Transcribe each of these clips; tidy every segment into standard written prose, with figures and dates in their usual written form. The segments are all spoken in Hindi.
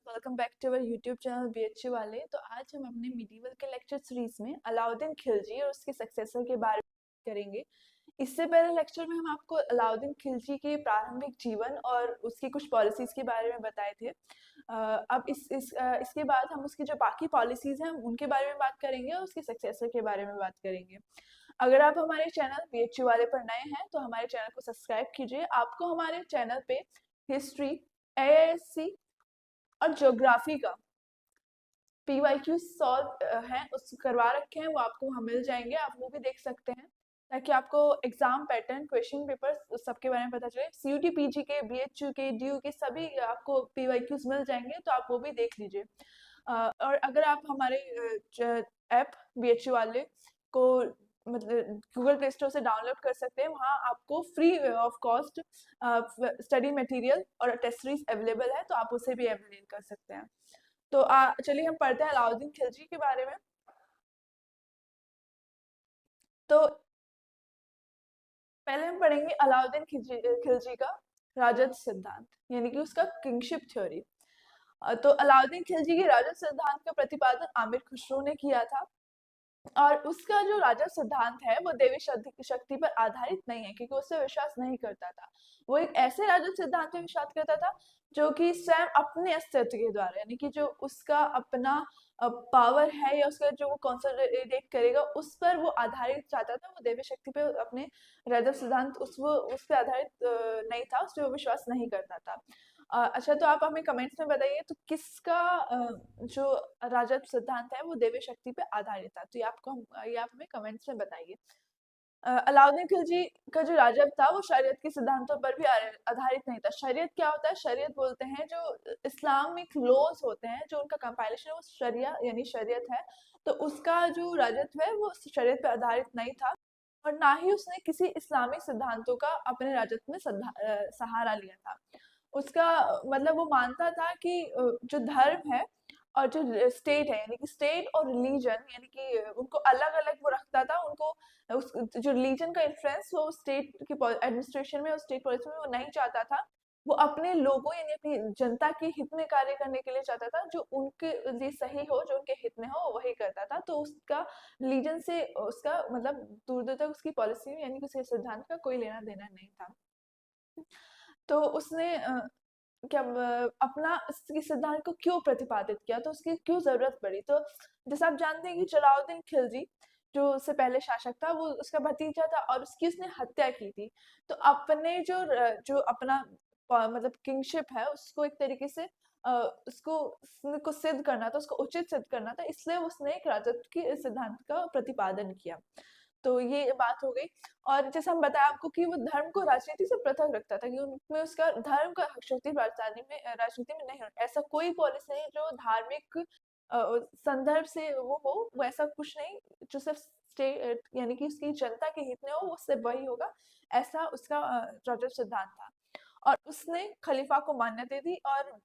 Welcome back to our YouTube channel BHU वाले। तो आज हम अपने मिडीवल के लेक्चर सीरीज में अलाउद्दीन खिलजी और उसके सक्सेसर के बारे में करेंगे। इससे पहले लेक्चर में हम आपको अलाउद्दीन खिलजी के प्रारंभिक जीवन और उसकी कुछ पॉलिसीज के बारे में बताए थे। अब इसके बाद हम उसकी जो बाकी पॉलिसीज हैं उनके बारे में बात करेंगे और उसके सक्सेसर के बारे में बात करेंगे। अगर आप हमारे चैनल बीएचयू वाले पर नए हैं तो हमारे चैनल को सब्सक्राइब कीजिए। आपको हमारे चैनल पे हिस्ट्री, एएससी और ज्योग्राफी का PYQ सॉल्व है उस करवा रखे हैं, वो आपको वहाँ मिल जाएंगे, आप वो भी देख सकते हैं ताकि आपको एग्जाम पैटर्न, क्वेश्चन पेपर सबके बारे में पता चले। CUT PG के, BHU के, DU के सभी आपको PYQs मिल जाएंगे, तो आप वो भी देख लीजिए। और अगर आप हमारे ऐप BHU वाले को मतलब गूगल प्ले स्टोर से डाउनलोड कर सकते हैं, वहाँ आपको free of cost study material और टेस्ट सीरीज अवेलेबल है, तो आप उसे भी अवेलेबल कर सकते हैं। तो चलिए हम पढ़ते हैं अलाउद्दीन खिलजी के बारे में। तो पहले हम पढ़ेंगे अलाउद्दीन खिलजी का राजत्व सिद्धांत, यानी कि उसका किंगशिप थ्योरी। तो अलाउद्दीन खिलजी के राजत्व सिद्धांत का प्रतिपादन आमिर खुसरो ने किया था, और उसका जो राजत्व सिद्धांत है वो देवी शक्ति पर आधारित नहीं है, क्योंकि उससे विश्वास नहीं करता था। वो एक ऐसे राजत्व सिद्धांत में विश्वास करता था जो कि स्वयं अपने अस्तित्व के द्वारा, यानी कि जो उसका अपना पावर है या उसका जो वो कंसोलिडेट करेगा उस पर वो आधारित चाहता था। वो देवी शक्ति पे अपने राजत्व सिद्धांत उस पर आधारित नहीं था, उस पर वो विश्वास नहीं करता था। अच्छा, तो आप हमें कमेंट्स में बताइए तो किसका जो राजत्व सिद्धांत है वो देवी शक्ति पे आधारित था। तो ये आप हमें कमेंट्स में बताइए। अलाउद्दीन खिलजी का जो राजत्व था वो शरीयत के सिद्धांतों पर भी आधारित नहीं था। शरीयत क्या होता है? शरीयत बोलते हैं जो इस्लामिक लॉज होते हैं, जो उनका कंपाइलेशन है वो शरिया यानी शरीयत है। तो उसका जो राजत्व है वो शरीयत पे आधारित नहीं था, और ना ही उसने किसी इस्लामिक सिद्धांतों का अपने राजत्व में सहारा लिया था। उसका मतलब वो मानता था कि जो धर्म है और जो स्टेट है, यानी कि स्टेट और रिलीजन, यानी कि उनको अलग अलग वो रखता था। उनको जो रिलीजन का इन्फ्लुएंस वो स्टेट की एडमिनिस्ट्रेशन में और स्टेट पॉलिसी में वो नहीं चाहता था। वो अपने लोगों यानी अपनी जनता के हित में कार्य करने के लिए चाहता था, जो उनके लिए सही हो, जो उनके हित में हो वही करता था। तो उसका रिलीजन से उसका मतलब दूर दूर तक उसकी पॉलिसी यानी कि उसके सिद्धांत का कोई लेना देना नहीं था। तो उसने क्या अपना इस सिद्धांत को क्यों प्रतिपादित किया, तो उसकी क्यों जरूरत पड़ी? तो जैसे आप जानते हैं कि जलाउद्दीन खिलजी जो उससे पहले शासक था वो उसका भतीजा था, और उसकी उसने हत्या की थी। तो अपने जो अपना मतलब किंगशिप है उसको एक तरीके से उसको सिद्ध करना था, उसको उचित सिद्ध करना था, इसलिए उसने एक राजत्व की सिद्धांत का प्रतिपादन किया। तो ये बात हो गई। और जैसे हम बताया आपको कि वो धर्म को राजनीति से पृथक रखता था, कि उनमें उसका धर्म का हस्तक्षेप राजनीति में नहीं होता। ऐसा कोई पॉलिसी नहीं जो धार्मिक संदर्भ से वो ऐसा कुछ नहीं जो सिर्फ स्टेट यानी कि उसकी जनता के हित में हो, उससे वही होगा, ऐसा उसका राजत्व सिद्धांत था। और उसने खलीफा को मान्यता दी, और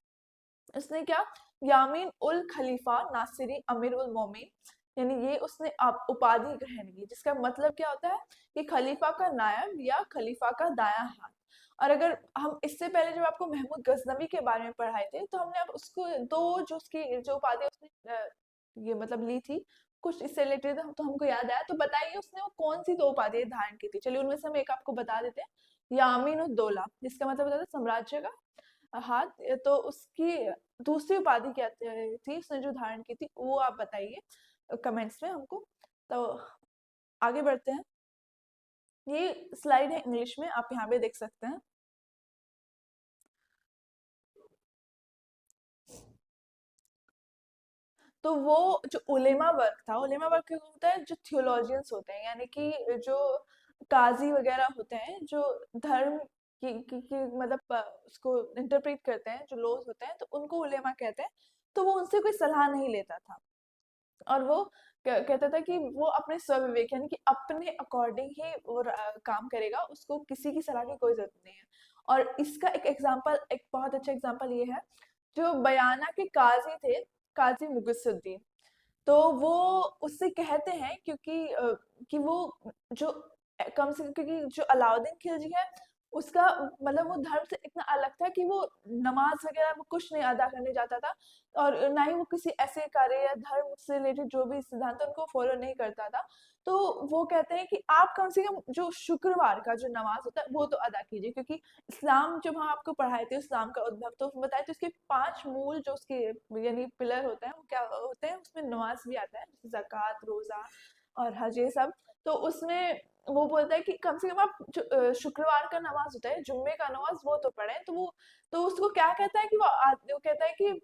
उसने क्या, यामीन उल खलीफा नासिरी अमीर उल मोमिन, यानी ये उसने उपाधि ग्रहण की, जिसका मतलब क्या होता है कि खलीफा का नायब या खलीफा का दायां हाथ। और अगर हम इससे पहले जब आपको महमूद गजनवी के बारे में पढ़ाए थे, तो हमने अब उसको दो जो उसकी जो उपाधि उसने ये मतलब ली थी, कुछ इससे रिलेटेड तो हमको याद आया। तो बताइए उसने वो कौन सी दो उपाधि धारण की थी? चलिए उनमें से हम एक आपको बता देते हैं। यामीन उद दौला, जिसका मतलब होता है साम्राज्य का हाथ। तो उसकी दूसरी उपाधि क्या थी उसने जो धारण की थी, वो आप बताइए कमेंट्स में हमको। तो आगे बढ़ते हैं। ये स्लाइड है इंग्लिश में, आप यहाँ पे देख सकते हैं। तो वो जो उलेमा वर्ग था, उलेमा वर्ग क्या होता है? जो थियोलॉजियंस होते हैं, यानी कि जो काजी वगैरह होते हैं, जो धर्म की मतलब उसको इंटरप्रेट करते हैं, जो लॉज होते हैं, तो उनको उलेमा कहते हैं। तो वो उनसे कोई सलाह नहीं लेता था, और वो कहता था कि वो अपने स्वविवेक यानी कि अपने अकॉर्डिंग ही वो काम करेगा, उसको किसी की सलाह की कोई जरूरत नहीं है। और इसका एक एग्जांपल, एक बहुत अच्छा एग्जांपल ये है, जो बयाना के काजी थे, काजी मुगुसुद्दीन। तो वो उससे कहते हैं क्योंकि कि वो जो कम से क्योंकि जो अलाउद्दीन खिलजी है उसका मतलब वो धर्म से इतना अलग था कि वो नमाज वगैरह वो कुछ नहीं अदा करने जाता था, और ना ही वो किसी ऐसे कार्य या धर्म से रिलेटेड जो भी सिद्धांत है उनको फॉलो नहीं करता था। तो वो कहते हैं कि आप कम से कम जो शुक्रवार का जो नमाज होता है वो तो अदा कीजिए, क्योंकि इस्लाम जब हम आपको पढ़ाए थे इस्लाम का उद्भव, तो उसमें बताए थे उसके 5 मूल जो उसके यानी पिलर होते हैं वो क्या होते हैं, उसमें नमाज भी आता है, जैसे ज़कात, रोज़ा और हज, ये सब। तो उसमें वो बोलता है कि कम से कम आप जो शुक्रवार का नमाज होता है, जुम्मे का नमाज, वो तो पढ़ें। तो वो तो उसको क्या कहता है कि वो कहता है कि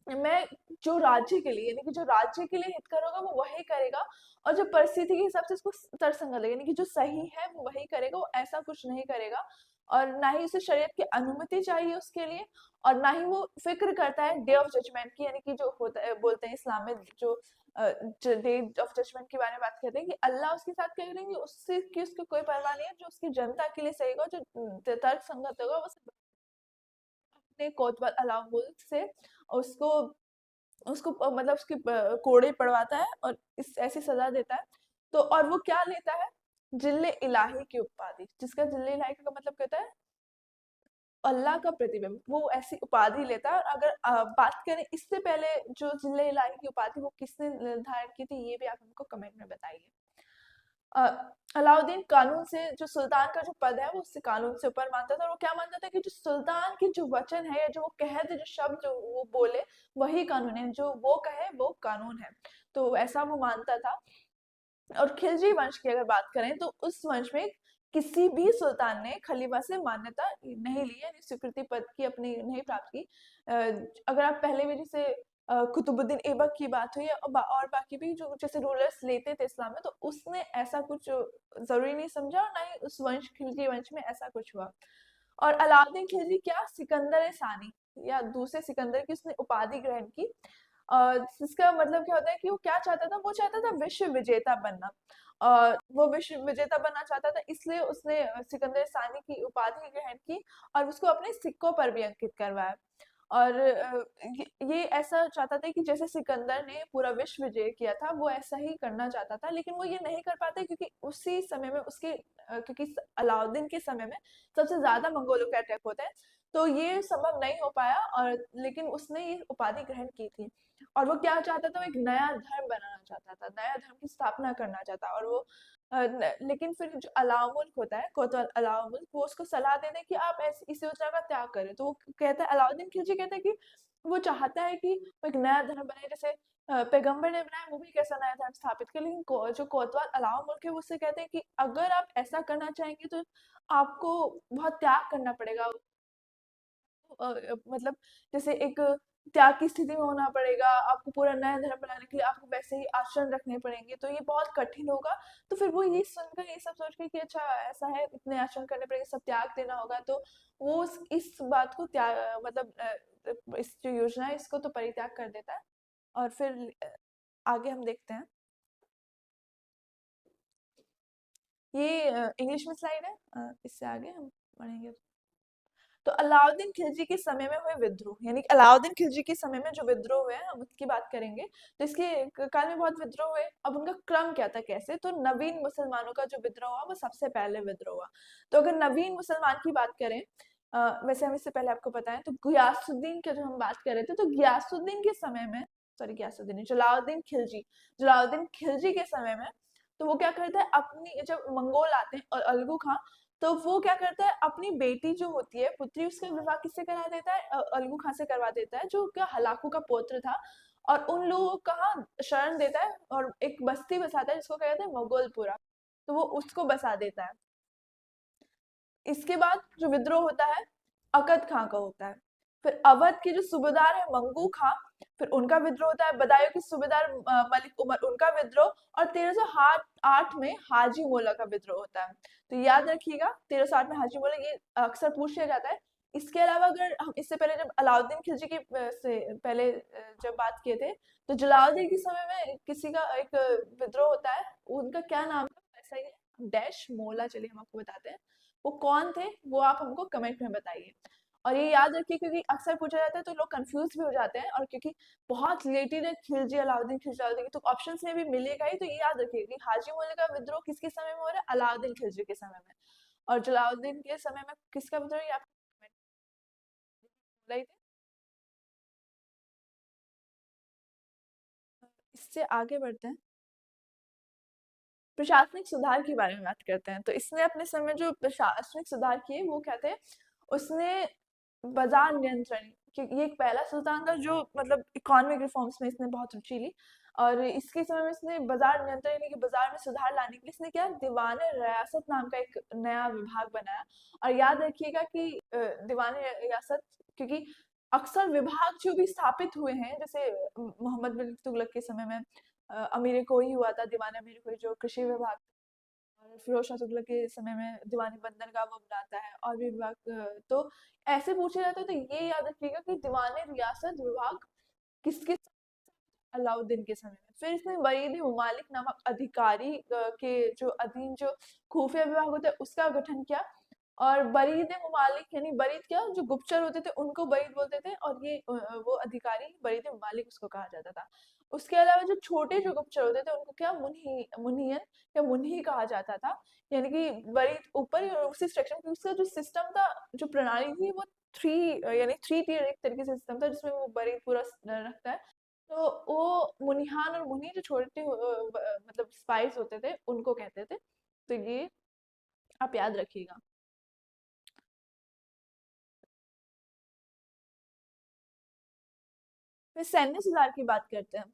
मैं जो राज्य के लिए, यानी कि जो राज्य के लिए हितकर होगा वो वही करेगा, और जो परिस्थिति के हिसाब से उसको तर्कसंगत लगे, यानी कि जो सही है वो वही करेगा, वो ऐसा कुछ नहीं करेगा। और ना ही उसे शरीयत की अनुमति चाहिए उसके लिए, और ना ही वो फिक्र करता है डे ऑफ जजमेंट की, यानी कि जो होता है बोलते हैं इस्लाम में जो डे ऑफ जजमेंट के बारे में बात करते हैं कि अल्लाह उसके साथ क्या करेंगे, उससे की उसको कोई परवाह नहीं है, जो उसकी जनता के लिए सही होगा, जो तर्क संगत होगा, वो अपने कोतवाल अलाउल से उसको उसको मतलब उसकी कोड़े पड़वाता है और इस ऐसी सजा देता है। तो और वो क्या लेता है, जिल्ले इलाही की उपाधि, जिसका जिल्ले इलाही का मतलब कहता है अल्लाह का प्रतिबिंब, वो ऐसी उपाधि लेता है। और अगर बात करें इससे पहले जो जिल्ले इलाही की उपाधि वो किसने निर्धारित की थी, ये भी आप हमको कमेंट में बताइए। अलाउद्दीन कानून से, जो सुल्तान का जो पद है वो उससे कानून से ऊपर मानता था, और वो क्या मानता था कि जो सुल्तान के जो वचन है या जो वो कहे थे, जो शब्द जो वो बोले वही कानून है, जो वो कहे वो कानून है। तो ऐसा वो मानता था। और खिलजी वंश की अगर बात करें तो उस वंश में किसी भी सुल्तान ने खलीफा से मान्यता नहीं ली, यानी स्वीकृति पद की अपनी नहीं प्राप्त की। अगर आप पहले भी जैसे कुतुबुद्दीन ऐबक की बात हुई, और बाकी भी जो जैसे रूलर्स लेते थे इस्लाम में, तो उसने ऐसा कुछ जरूरी नहीं समझा, और ना ही उस वंश खिलजी वंश में ऐसा कुछ हुआ। और अलाउद्दीन खिलजी क्या सिकंदर सानी या दूसरे सिकंदर की उसने उपाधि ग्रहण की, जिसका मतलब क्या होता है कि वो क्या चाहता था, वो चाहता था विश्व विजेता बनना, और वो विश्व विजेता बनना चाहता था, इसलिए उसने सिकंदर सानी की उपाधि ग्रहण की और उसको अपने सिक्कों पर भी अंकित करवाया। और ये ऐसा चाहता था कि जैसे सिकंदर ने पूरा विश्व विजय किया था वो ऐसा ही करना चाहता था, लेकिन वो ये नहीं कर पाता, क्योंकि उसी समय में उसके क्योंकि अलाउद्दीन के समय में सबसे ज्यादा मंगोलों के अटैक होते हैं, तो ये संभव नहीं हो पाया। और लेकिन उसने ये उपाधि ग्रहण की थी, और वो क्या चाहता था, वो एक नया धर्म बनाना चाहता था, नया धर्म की स्थापना करना चाहता, और वो लेकिन फिर जो अलाउमुल्क होता है, कोतवाल अलाउमुल्क, वो उसको सलाह देते हैं कि आप इस योजना का त्याग करें। तो वो कहता है, अलाउद्दीन खिलजी कहता है कि वो चाहता है कि वो एक नया धर्म बने, जैसे पैगंबर ने बनाया वो भी एक ऐसा नया धर्म स्थापित करे, लेकिन जो कोतवाल अलाउमुल्क है वो उससे कहते हैं कि अगर आप ऐसा करना चाहेंगे तो आपको बहुत त्याग करना पड़ेगा। मतलब जैसे एक त्याग की स्थिति में होना पड़ेगा, आपको पूरा नया धर्म बनाने के लिए आपको वैसे ही आचरण रखने पड़ेंगे, तो ये बहुत कठिन होगा। तो फिर वो ये सुनकर ये सब सोच के कि अच्छा ऐसा है, इतने आचरण करने पड़ेंगे, सब त्याग देना होगा, तो वो इस बात को त्याग मतलब इस जो योजना है इसको तो परित्याग कर देता है। और फिर आगे हम देखते हैं, ये इंग्लिश में स्लाइड है, इससे आगे हम पढ़ेंगे। तो अलाउद्दीन खिलजी के समय में हुए विद्रोह, यानी कि अलाउद्दीन खिलजी के समय में जो विद्रोह हुए हम उसकी बात करेंगे। तो इसके काल में बहुत विद्रोह हुए। अब उनका क्रम क्या था, कैसे, तो नवीन मुसलमानों का जो विद्रोह हुआ वो सबसे पहले विद्रोह हुआ। तो अगर नवीन मुसलमान की बात करें, वैसे हम इससे पहले आपको बताएं तो गियासुद्दीन की जो हम बात कर रहे थे, तो गियासुद्दीन के समय में, सॉरी गियासुद्दीन नहीं, जलालुद्दीन खिलजी के समय में, तो वो क्या करता है, अपनी जब मंगोल आते हैं और अलगू खां, तो वो क्या करता है, अपनी बेटी जो होती है, पुत्री, उसका विवाह किससे करा देता है, अलगू खां से करवा देता है, जो क्या हलाकू का पौत्र था। और उन लोगों को कहाँ शरण देता है, और एक बस्ती बसाता है जिसको कहते हैं मोगलपुरा, तो वो उसको बसा देता है। इसके बाद जो विद्रोह होता है अकद खां का होता है। फिर अवध के जो सूबेदार है मंगू खां, फिर उनका विद्रोह होता है। बदायूं के सूबेदार मलिक उमर, उनका विद्रोह। और 1308 में हाजी मोला का विद्रोह होता है। तो याद रखिएगा 1308 में हाजी मोला, ये अक्सर पूछ लिया जाता है। इसके अलावा अगर हम इससे पहले जब अलाउद्दीन खिलजी की से पहले जब बात किए थे, तो जलालुद्दीन के समय में किसी का एक विद्रोह होता है, उनका क्या नाम था, ऐसा ही है डैश मोला, चलिए हम आपको बताते हैं वो कौन थे, वो आप हमको कमेंट में बताइए। और ये याद रखिए क्योंकि अक्सर पूछा जाता है तो लोग कंफ्यूज भी हो जाते हैं, और क्योंकि बहुत रिलेटेड है खिलजी अलाउद्दीन खिलजी अलाउद्दीन, तो ऑप्शंस में भी मिलेगा ही, तो ये याद रखिए कि हाजी मोले का विद्रोह किसके समय में हो रहा है, अलाउद्दीन खिलजी के समय में। और जलालुद्दीन के समय में किसका विद्रोह, ये आप बोला ही थे। इससे आगे बढ़ते हैं, प्रशासनिक सुधार के बारे में बात करते हैं। तो इसने अपने समय जो प्रशासनिक सुधार किए वो क्या थे, उसने बाजार नियंत्रण, क्योंकि ये एक पहला सुल्तान था जो मतलब इकोनॉमिक रिफॉर्म्स में इसने बहुत रुचि ली, और इसके समय में इसने बाजार नियंत्रण यानी कि बाजार में सुधार लाने के लिए इसने क्या, दीवान रियासत नाम का एक नया विभाग बनाया। और याद रखिएगा कि दीवान रियासत, क्योंकि अक्सर विभाग जो भी स्थापित हुए हैं, जैसे मोहम्मद बिन तुगलक के समय में अमीर कोई हुआ था, दीवान अमीर कोई जो कृषि विभाग, और फिरोज शाह तुगलक के समय में दीवानी बंदरगाह वो बनाता है, और भी विभाग। तो ऐसे पूछे जाते हैं, तो ये याद रखिएगा कि दीवान रियासत विभाग किसके, अलाउद्दीन के समय में। फिर इसने वरीद ममालिक नामक अधिकारी के जो अधीन जो खुफिया विभाग होता है उसका गठन किया। और बरीद ममालिक यानी बरीद क्या, जो गुप्तचर होते थे उनको बरीद बोलते थे, और ये वो अधिकारी बरीद ममालिक उसको कहा जाता था। उसके अलावा जो छोटे जो गुप्तचर होते थे उनको क्या, मुनियन या मुन्ही कहा जाता था। यानी कि बरीद ऊपर और उसी स्ट्रक्चर में, उसका जो सिस्टम था, जो प्रणाली थी वो थ्री यानी थ्री टियर एक तरीके से सिस्टम था, जिसमें वो बरीद पूरा रखता है। तो वो मुनिहान और मुनि जो छोटे मतलब स्पाइस होते थे उनको कहते थे। तो ये आप याद रखिएगा। फिर सैन्य सुधार की बात करते हैं,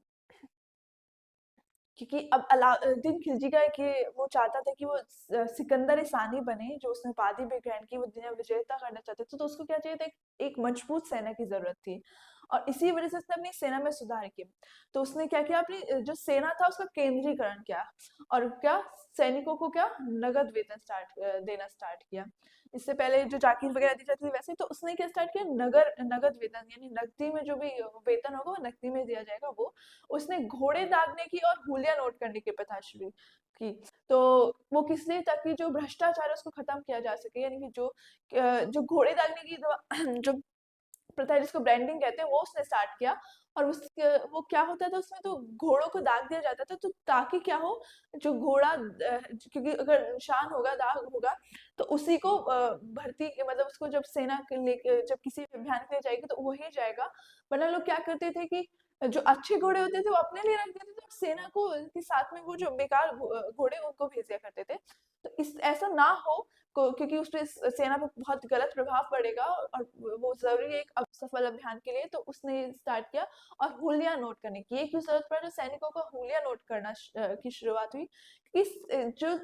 क्योंकि अब अलाउद्दीन खिलजी का कि वो चाहता था कि वो सिकंदर सानी बने, जो उसने उपाधि भी ग्रहण की, वो दुनिया विजेता करना चाहते थे, तो उसको क्या चाहिए था, एक मजबूत सेना की जरूरत थी। और इसी वजह से उसने अपनी सेना में सुधार किए। तो उसने क्या किया, अपनी जो सेना था उसका केंद्रीकरण किया, और क्या, सैनिकों को क्या, नगद वेतन देना स्टार्ट किया। इससे पहले जो जाकिर वगैरह दी जाती थी वैसे, तो उसने क्या स्टार्ट किया, नगद वेतन, यानी नकदी में जो भी वेतन होगा वो नकदी में दिया जाएगा। वो उसने घोड़े दागने की और हुलिया नोट करने की प्रथा शुरू की। तो वो किस लिए, ताकि जो भ्रष्टाचार है उसको खत्म किया जा सके, यानी कि जो घोड़े दागने की जो प्रथा है, जिसको ब्रांडिंग कहते हैं, वो उसने स्टार्ट किया। और वो क्या होता था उसमें, तो घोड़ों को दाग दिया जाता था, तो ताकि क्या हो, जो घोड़ा क्योंकि अगर निशान होगा, दाग होगा, तो उसी को भर्ती मतलब उसको जब सेना के लेके जब किसी अभियान के लिए जाएगी तो वही जाएगा। वरना लोग क्या करते थे कि जो अच्छे घोड़े होते थे वो अपने लिए रख देते थे, और सेना को के साथ में वो जो बेकार घोड़े उनको भेज दिया करते थे। तो इस ऐसा ना हो, क्योंकि उस पे सेना पे बहुत गलत प्रभाव पड़ेगा, और वो जरूरी है एक सफल अभियान के लिए, तो उसने स्टार्ट किया। और हुलिया नोट करने की, ये क्यों जरूरत पड़ा, जो सैनिकों को हुलिया नोट करना की शुरुआत हुई, क्योंकि जो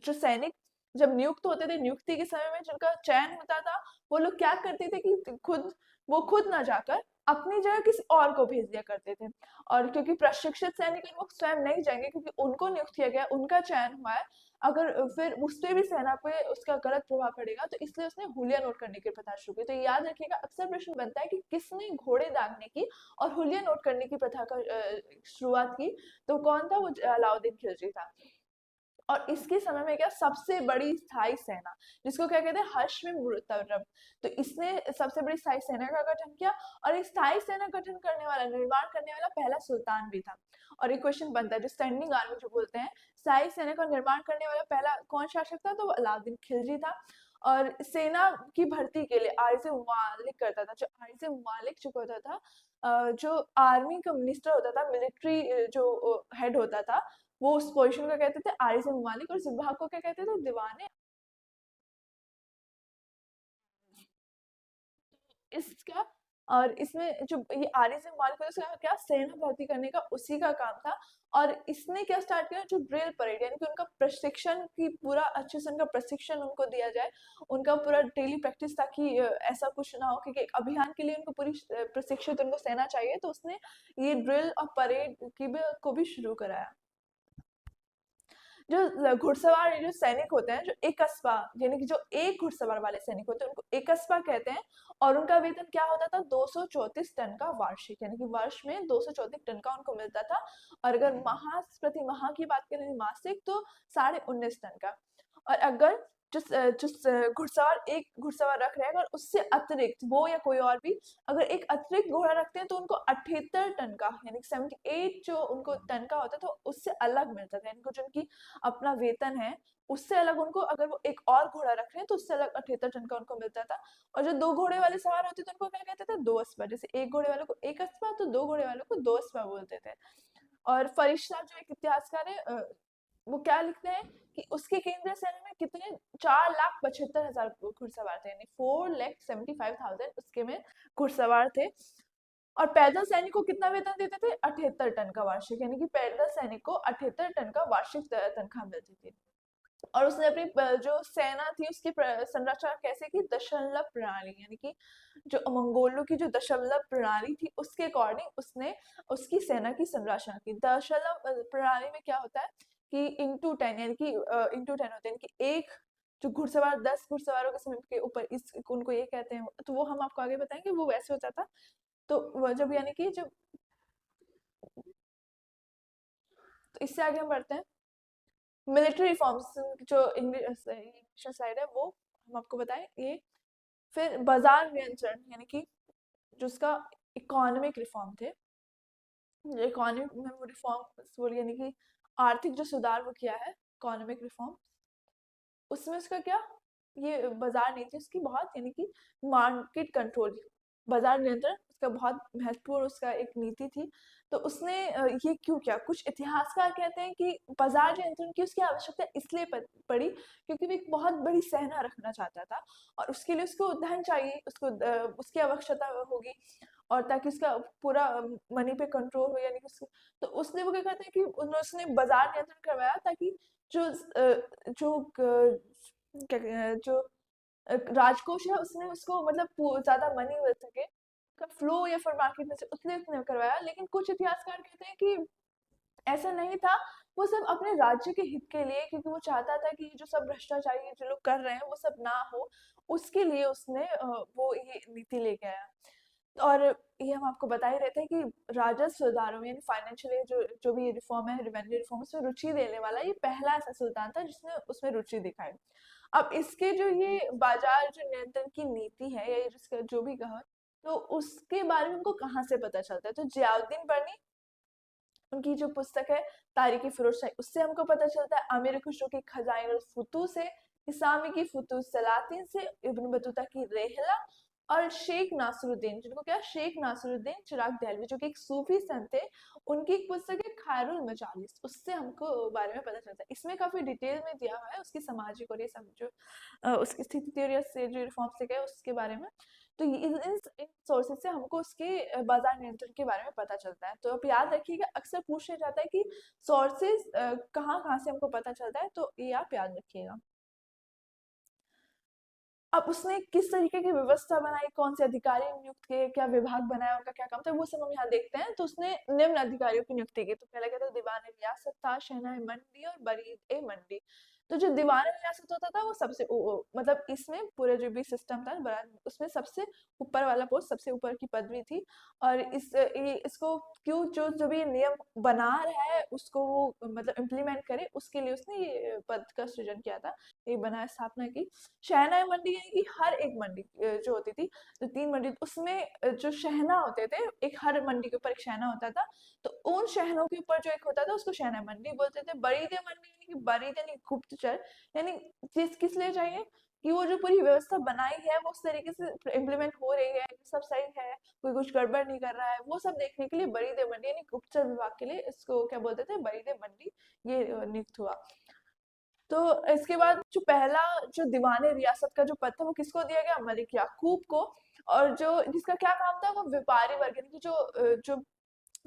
जो सैनिक जब नियुक्त होते थे, नियुक्ति के समय में जिनका चयन होता था, वो लोग क्या करते थे कि खुद ना जाकर अपनी जगह किसी और को भेज दिया करते थे। और क्योंकि प्रशिक्षित सैनिक वो स्वयं नहीं जाएंगे, क्योंकि उनको नियुक्त किया गया, उनका चयन हुआ है, अगर फिर उससे भी सेना पे उसका गलत प्रभाव पड़ेगा, तो इसलिए उसने हुलिया नोट करने की प्रथा शुरू की। तो याद रखिएगा, अक्सर प्रश्न बनता है कि किसने घोड़े दागने की और हुलिया नोट करने की प्रथा का शुरुआत की, तो कौन था, वो अलाउद्दीन खिलजी था। और इसके समय में क्या, सबसे बड़ी स्थायी सेना, जिसको क्या कहते हैं, हश्म मुतर्रब, तो इसने सबसे बड़ी स्थायी सेना का गठन किया। और एक स्थायी सेना गठन करने वाला, निर्माण करने वाला पहला सुल्तान भी था। और एक क्वेश्चन बनता है, जो स्टैंडिंग आर्मी जो बोलते हैं, स्थायी सेना का निर्माण करने वाला पहला कौन शासक था, तो वो अलाउद्दीन खिलजी था। और सेना की भर्ती के लिए आरिज़ मुमालिक करता था, जो आरिज़ मुमालिक जो होता था, जो आर्मी का मिनिस्टर होता था, मिलिट्री जो हेड होता था, वो उस पोजीशन को कहते थे आरिज़ मुमालिक, और इस विभाग को क्या कहते थे, दीवाने। इसका और इसमें जो ये आरिज़ मुबारक है, उसका क्या, सेना भर्ती करने का उसी का काम था। और इसने क्या स्टार्ट किया, जो ड्रिल परेड, यानी कि उनका प्रशिक्षण की पूरा अच्छे से उनका प्रशिक्षण उनको दिया जाए, उनका पूरा डेली प्रैक्टिस, ताकि ऐसा कुछ ना हो, क्योंकि एक अभियान के लिए उनको पूरी प्रशिक्षित उनको सेना चाहिए, तो उसने ये ड्रिल और परेड की भी को भी शुरू कराया। जो घुड़सवार जो सैनिक होते हैं, जो एक कस्बा, यानी कि जो एक घुड़सवार वाले सैनिक होते हैं, उनको एक कस्बा कहते हैं। और उनका वेतन क्या होता था, 234 टन का वार्षिक, यानी कि वर्ष में 234 टन का उनको मिलता था। और अगर माह प्रति माह की बात करें, मासिक, तो 19.5 टन का। और अगर जो घुड़सवार एक घुड़सवार रख रहे हैं, अगर उससे अतिरिक्त वो या कोई और भी अगर एक अतिरिक्त घोड़ा रखते हैं तो उनको 78 टन का यानी 78 जो उनको टन का होता था उससे अलग मिलता था, यानी कि जो उनकी अपना वेतन है उससे अलग उनको, अगर वो एक और घोड़ा रख रहे हैं तो उससे अलग 78 टन का उनको मिलता था। और जो 2 घोड़े वाले सवार होते थे उनको क्या कहते थे, 2 अस्पा। जैसे एक घोड़े वालों को 1 अस्पा तो 2 घोड़े वालों को 2 अस्पा बोलते थे। और फरिश्ता जो एक इतिहासकार है वो क्या लिखते हैं कि उसके केंद्रीय सेना में कितने 4,75,000 घुड़सवार थे, यानी 4,75,000 उसके में घुड़सवार थे। और पैदल सैनिक को कितना वेतन देते थे, 78 टन का वार्षिक, यानी कि पैदल सैनिक को 78 टन का वार्षिक तनख्वाह मिलती थी। और उसने अपनी जो सेना थी उसकी संरचना कैसे की, दशमलव प्रणाली, यानी कि जो मंगोलों की जो दशमलव प्रणाली थी उसके अकॉर्डिंग उसने उसकी सेना की संरचना की। दशमलव प्रणाली में क्या होता है कि इंटू 10, यानी कि इंटू 10 होते हैं, यानी कि एक जो घुड़सवार 10 घुड़सवारों के समूह के ऊपर इस उनको ये कहते हैं, तो वो हम आपको आगे बताएंगे वो वैसे होता था। तो वह जब यानी कि जब तो इससे आगे हम बढ़ते हैं मिलिट्री रिफॉर्म्स, जो इंग्लिश साइड है वो हम आपको बताएं ये। फिर बाजार नियंत्रण, यानी कि जो उसका इकोनॉमिक रिफॉर्म थे, इकोनॉमिक में वो रिफॉर्म यानी कि आर्थिक जो सुधार वो किया है इकोनॉमिक रिफॉर्म, उसमें उसका क्या, ये बाजार नीति उसकी बहुत, यानी कि मार्केट कंट्रोल, बाजार नियंत्रण उसका बहुत महत्वपूर्ण उसका एक नीति थी। तो उसने ये क्यों किया, कुछ इतिहासकार कहते हैं कि बाजार नियंत्रण की उसकी आवश्यकता इसलिए पड़ी क्योंकि वो एक बहुत बड़ी सेना रखना चाहता था और उसके लिए उसको धन चाहिए, उसको उसकी आवश्यकता होगी, और ताकि उसका पूरा मनी पे कंट्रोल हो, यानी कि उसको, तो उसने वो क्या कहते हैं कि उसने बाजार नियंत्रण करवाया ताकि जो जो राजकोष है उसने उसको मतलब ज्यादा मनी मिल सके, का फ्लो या फिर मार्केट में से उसने उसने करवाया। लेकिन कुछ इतिहासकार कहते हैं कि ऐसा नहीं था, वो सब अपने राज्य के हित के लिए, क्योंकि वो चाहता था कि जो सब भ्रष्टाचारी जो लोग कर रहे हैं वो सब ना हो, उसके लिए उसने वो ये नीति लेके आया। और ये हम आपको बता ही रहे थे कि राजस्व सुधारों में, यानी फाइनेंशियल जो भी रिफॉर्म है, रेवेन्यू रिफॉर्म, उसमें रुचि लेने वाला ये पहला ऐसा सुल्तान था जिसने उसमें रुचि दिखाई। अब इसके जो ये बाजार जो नियंत्रण की नीति है या जिसका जो भी कहा, तो उसके बारे में हमको कहाँ से पता चलता है, तो जियाउद्दीन बर्नी उनकी जो पुस्तक है तारीख फिरोज शाही, उससे हमको पता चलता है। अमीर खुसरो की खजाइन और फुतू से, इसामी की फुतू सलातीन से, इब्न बतूता की रेहला, और शेख नासरुद्दीन, जिनको क्या, शेख नासरुद्दीन चिराग दहलवी जो कि एक सूफी संत थे, उनकी एक पुस्तक है खैरुल मजालिस, उससे हमको बारे में पता चलता है। इसमें काफी डिटेल में दिया हुआ है उसकी सामाजिक और ये सब जो उसकी स्थिति और से जो रिफॉर्म से गए उसके बारे में। तो इन सोर्सेज से हमको उसके बाजार नियंत्रण के बारे में पता चलता है। तो आप याद रखिएगा, अक्सर पूछा जाता है कि सोर्सेज कहाँ कहाँ से हमको पता चलता है, तो ये आप याद रखिएगा। अब उसने किस तरीके की व्यवस्था बनाई, कौन से अधिकारी नियुक्त किए, क्या विभाग बनाया, उनका क्या काम था, वो सब हम यहाँ देखते हैं। तो उसने निम्न अधिकारियों की नियुक्ति की। तो पहला क्या था, दीवान रियासत था, शहनाई मंडी और बरीद मंडी। तो जो दीवान रियासत होता था वो सबसे मतलब इसमें पूरे जो भी सिस्टम था उसमें सबसे ऊपर वाला पोस्ट, सबसे ऊपर की पदवी थी। और इसको क्यों जो भी नियम बना रहा है उसको वो मतलब इम्प्लीमेंट करे, उसके लिए उसने ये पद का सृजन किया था, ये बनाया, स्थापना की। शहनाई मंडी यानी कि हर एक मंडी जो होती थी, जो 3 मंडी उसमें जो शहना होते थे, एक हर मंडी के ऊपर एक शहना होता था, तो उन शहरों के ऊपर जो एक होता था उसको शहनाई मंडी बोलते थे। बरीद मंडी यानी कि बरीद यानी गुप्तचर, यानी किस लिए चाहिए कि वो जो पूरी व्यवस्था बनाई है वो उस तरीके से इम्प्लीमेंट हो रही है, सब सही है, कोई कुछ गड़बड़ नहीं कर रहा है, वो सब देखने के लिए बरीद मंडी यानी गुप्तचर विभाग के लिए इसको क्या बोलते थे, बरीद मंडी, ये नियुक्त हुआ। तो इसके बाद जो पहला जो दीवाने रियासत का जो पद था वो किसको दिया गया, मलिक याकूब को। और जो जिसका क्या काम था, वो व्यापारी वर्ग यानी कि जो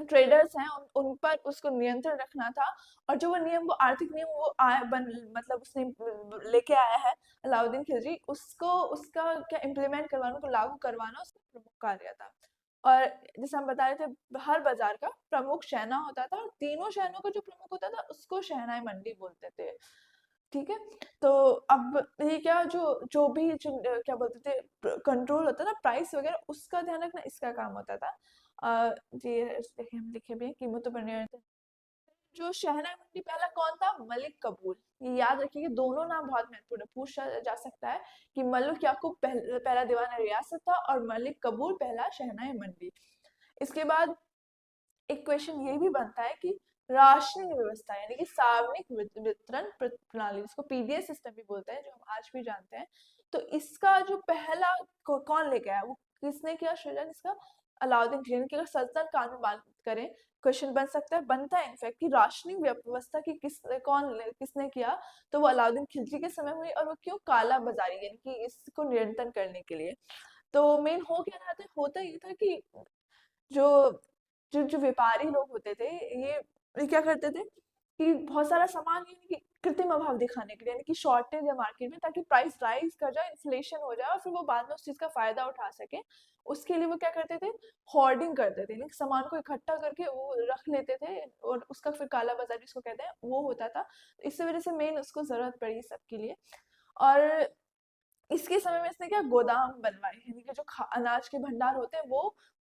ट्रेडर्स हैं उन पर उसको नियंत्रण रखना था। और जो वो नियम, वो आर्थिक नियम वो मतलब उसने लेके आया है अलाउद्दीन खिलजी, उसको उसका क्या इम्प्लीमेंट करवाना, उसको लागू करवाना उसका प्रमुख कार्य था। और जैसे हम बता रहे थे, हर बाजार का प्रमुख शहना होता था, और तीनों शहरों का जो प्रमुख होता था उसको शहनाई मंडी बोलते थे। ठीक है। तो अब ये क्या, जो भी क्या बोलते थे कंट्रोल होता था प्राइस वगैरह, उसका ध्यान रखना इसका काम होता था। जी देखिए हम लिखे भी हैं, कीमतों पर नियंत्रण जो शहनाई मंडी पहला कौन था? मलिक कबूल। ये याद रखिए, दोनों नाम बहुत महत्वपूर्ण है, पूछा जा सकता है कि मलिक याकूब पहला दीवान रियासत था और मलिक कबूल पहला शहनाई मंडी। इसके बाद एक क्वेश्चन ये भी बनता है कि राशनिंग व्यवस्था यानी कि सार्वजनिक वितरण प्रणाली, जिसको पीडीएस सिस्टम भी बोलते हैं, जो हम आज भी जानते हैं, तो इसका जो पहला कौन लेके आया, वो किसने किया सृजन इसका? अलाउद्दीन खिलजी ने किया। अगर सल्तनत काल में बात करें, क्वेश्चन बनता है इनफैक्ट कि राशनिंग व्यवस्था की किसने किया, तो वो अलाउद्दीन खिलजी के समय हुई। और वो क्यों? काला बाजारी यानी कि इसको नियंत्रण करने के लिए। तो मेन हो क्या रहा था? होता ये था कि जो जो जो व्यापारी लोग होते थे, ये क्या करते थे कि बहुत सारा सामान यानी कि कृत्रिम अभाव दिखाने के लिए, यानी कि शॉर्टेज है मार्केट में, ताकि प्राइस राइज कर जाए, इन्फ्लेशन हो जाए और फिर वो बाद में उस चीज का फायदा उठा सके। उसके लिए वो क्या करते थे? होर्डिंग करते थे, यानी कि सामान को इकट्ठा करके वो रख लेते थे और उसका फिर काला बाजार जिसको कहते हैं वो होता था। तो इस वजह से मेन उसको जरूरत पड़ी सबके लिए। और इसके समय में इसने क्या गोदाम बनवाए, यानी कि जो अनाज के भंडार होते हैं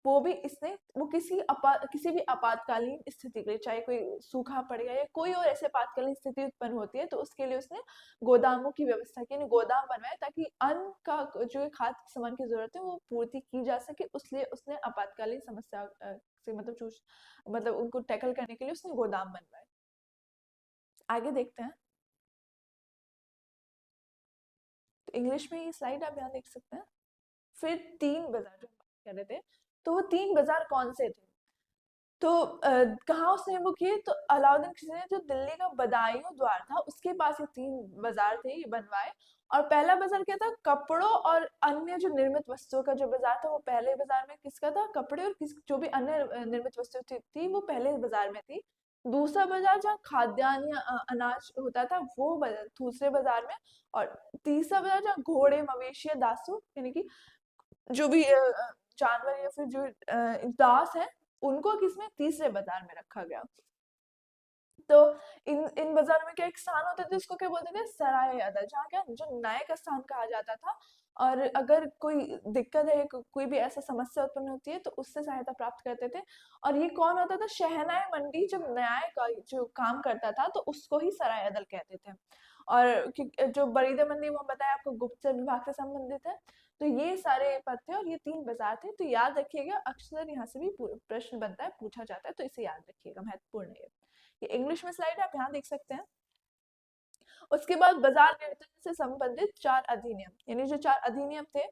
वो भी इसने, वो किसी भी आपातकालीन स्थिति के लिए, चाहे कोई सूखा पड़ गया या कोई और ऐसे आपातकालीन स्थिति उत्पन्न होती है, तो उसके लिए उसने गोदामों की व्यवस्था की, यानी गोदाम बनवाए ताकि अन्न का जो खाद्य सामान की जरूरत है वो पूर्ति की जा सके। उसलिए उसने आपातकालीन समस्या से मतलब उनको टैकल करने के लिए उसने गोदाम बनवाए। आगे देखते हैं। तो इंग्लिश में ये स्लाइड आप यहाँ देख सकते हैं। फिर 3 बाजार जो हम बात कर रहे थे, तो वो 3 बाजार कौन से थे? तो कहाँ उसने वो किए? तो अलाउद्दीन खिलजी ने जो दिल्ली का बदायूं द्वार था उसके पास ये 3 बाजार थे, ये बनवाए। और पहला बाजार क्या था? कपड़ों और अन्य जो निर्मित वस्तुओं का जो बाजार था, वो पहले बाजार में किसका था? कपड़े और जो भी अन्य निर्मित वस्तु थी वो पहले बाजार में थी। दूसरा बाजार जहाँ खाद्यान्न या अनाज होता था वो दूसरे बाजार में। और तीसरा बाजार जहाँ घोड़े, मवेशी या दासों यानी कि जो भी जानवर या फिर जो दास है, उनको किसमें? तीसरे बाजार में रखा गया। तो इन बाजारों में क्या एक स्थान होता था, उसको क्या बोलते थे? सराय अदल, जहाँ क्या जो न्याय का स्थान कहा जाता था। और अगर कोई दिक्कत है, कोई भी ऐसा समस्या उत्पन्न होती है, तो उससे सहायता प्राप्त करते थे। और ये कौन होता था? शहनाई मंडी जब न्याय का जो काम करता था, तो उसको ही सराय अदल कहते थे। और जो बरीद मंडी वो बताया आपको गुप्तचर विभाग से संबंधित है। तो ये सारे पद थे और ये 3 बाजार थे। तो याद रखिएगा, अक्सर यहाँ से भी प्रश्न बनता है, पूछा जाता है, तो इसे याद रखिएगा, महत्वपूर्ण है ये इंग्लिश में स्लाइड आप यहाँ देख सकते हैं। उसके बाद बाजार नियंत्रण से संबंधित 4 अधिनियम, यानी जो 4 अधिनियम थे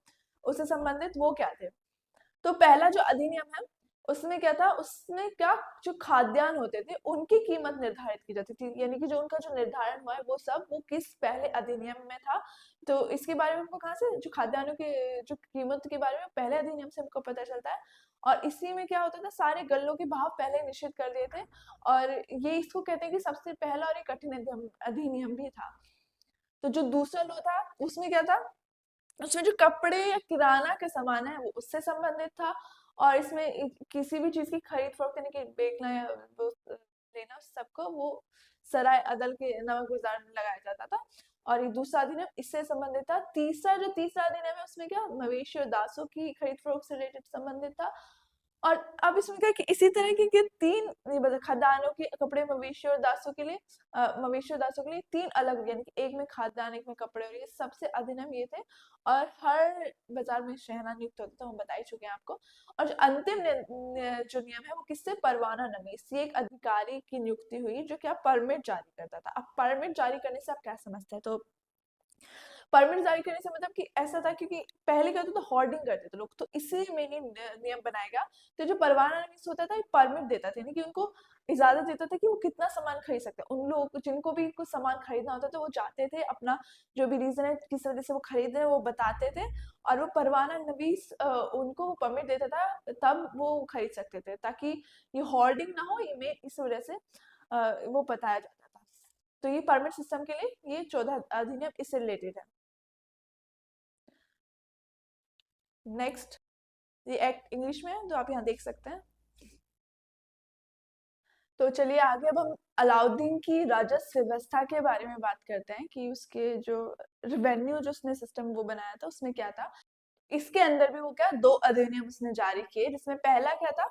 उससे संबंधित वो क्या थे? तो पहला जो अधिनियम है उसमें क्या था? उसमें क्या जो खाद्यान्न होते थे उनकी कीमत निर्धारित की जाती थी, यानी कि जो उनका जो निर्धारण हुआ है वो किस पहले अधिनियम में था। तो इसके बारे में हमको कहाँ से, जो खाद्यान्नों की जो कीमत के बारे में पहले अधिनियम से हमको पता चलता है। और इसी में क्या होता था? सारे गल्लों के भाव पहले निश्चित कर दिए थे। और ये इसको कहते हैं कि सबसे पहला और एक कठिन अधिनियम भी था। तो जो दूसरा लो था उसमें क्या था? उसमें जो कपड़े या किराना का सामान है वो उससे संबंधित था। और इसमें किसी भी चीज की खरीद फरोख्त यानी कि बेचना या वो लेना, सबको वो सराय अदल के नमक बाजार में लगाया जाता था। और ये दूसरा अधिनियम इससे संबंधित था। तीसरा अधिनियम है उसमें क्या? मवेशी और दासों की खरीद फरोख्त से रिलेटेड संबंधित था। और अब इसमें क्या कि इसी तरह के 3 खाद्यान्नों के, कपड़े, मवेशी और दासों के लिए, मवेशी और दासों के लिए 3 अलग, यानी कि एक में खाद्यान्न, एक में कपड़े, और ये सबसे अधिनियम ये थे। और हर बाजार में शहना नियुक्त होता था, हम बता ही चुके हैं आपको। और जो अंतिम जो नियम है वो किससे? परवाना नवीस, ये एक अधिकारी की नियुक्ति हुई जो क्या परमिट जारी करता था। अब परमिट जारी करने से आप क्या समझते हैं? तो परमिट जारी करने से मतलब कि ऐसा था, क्योंकि पहले क्या होता था? होर्डिंग करते थे लोग, तो इसी में ही नियम बनाया गया। तो जो परवाना नवीस होता था, परमिट देता था, यानी कि उनको इजाजत देता था कि वो कितना सामान खरीद सकते हैं। उन लोगों को जिनको भी कुछ सामान खरीदना होता था वो जाते थे, अपना जो भी रीजन है किस वजह से वो खरीद रहे हैं वो बताते थे। और वो परवाना नवीस उनको परमिट देता था, तब वो खरीद सकते थे, ताकि ये होर्डिंग ना हो, ये इस वजह से वो बताया जाता था। तो ये परमिट सिस्टम के लिए ये 14 अधिनियम इससे रिलेटेड है। नेक्स्ट, ये एक्ट इंग्लिश में है जो आप यहाँ देख सकते हैं। तो चलिए आगे अब हम अलाउद्दीन की राजस्व व्यवस्था के बारे में बात करते हैं कि उसके जो रेवेन्यू जो उसने सिस्टम वो बनाया था उसमें क्या था। इसके अंदर भी वो क्या 2 अधिनियम उसने जारी किए, जिसमें पहला क्या था,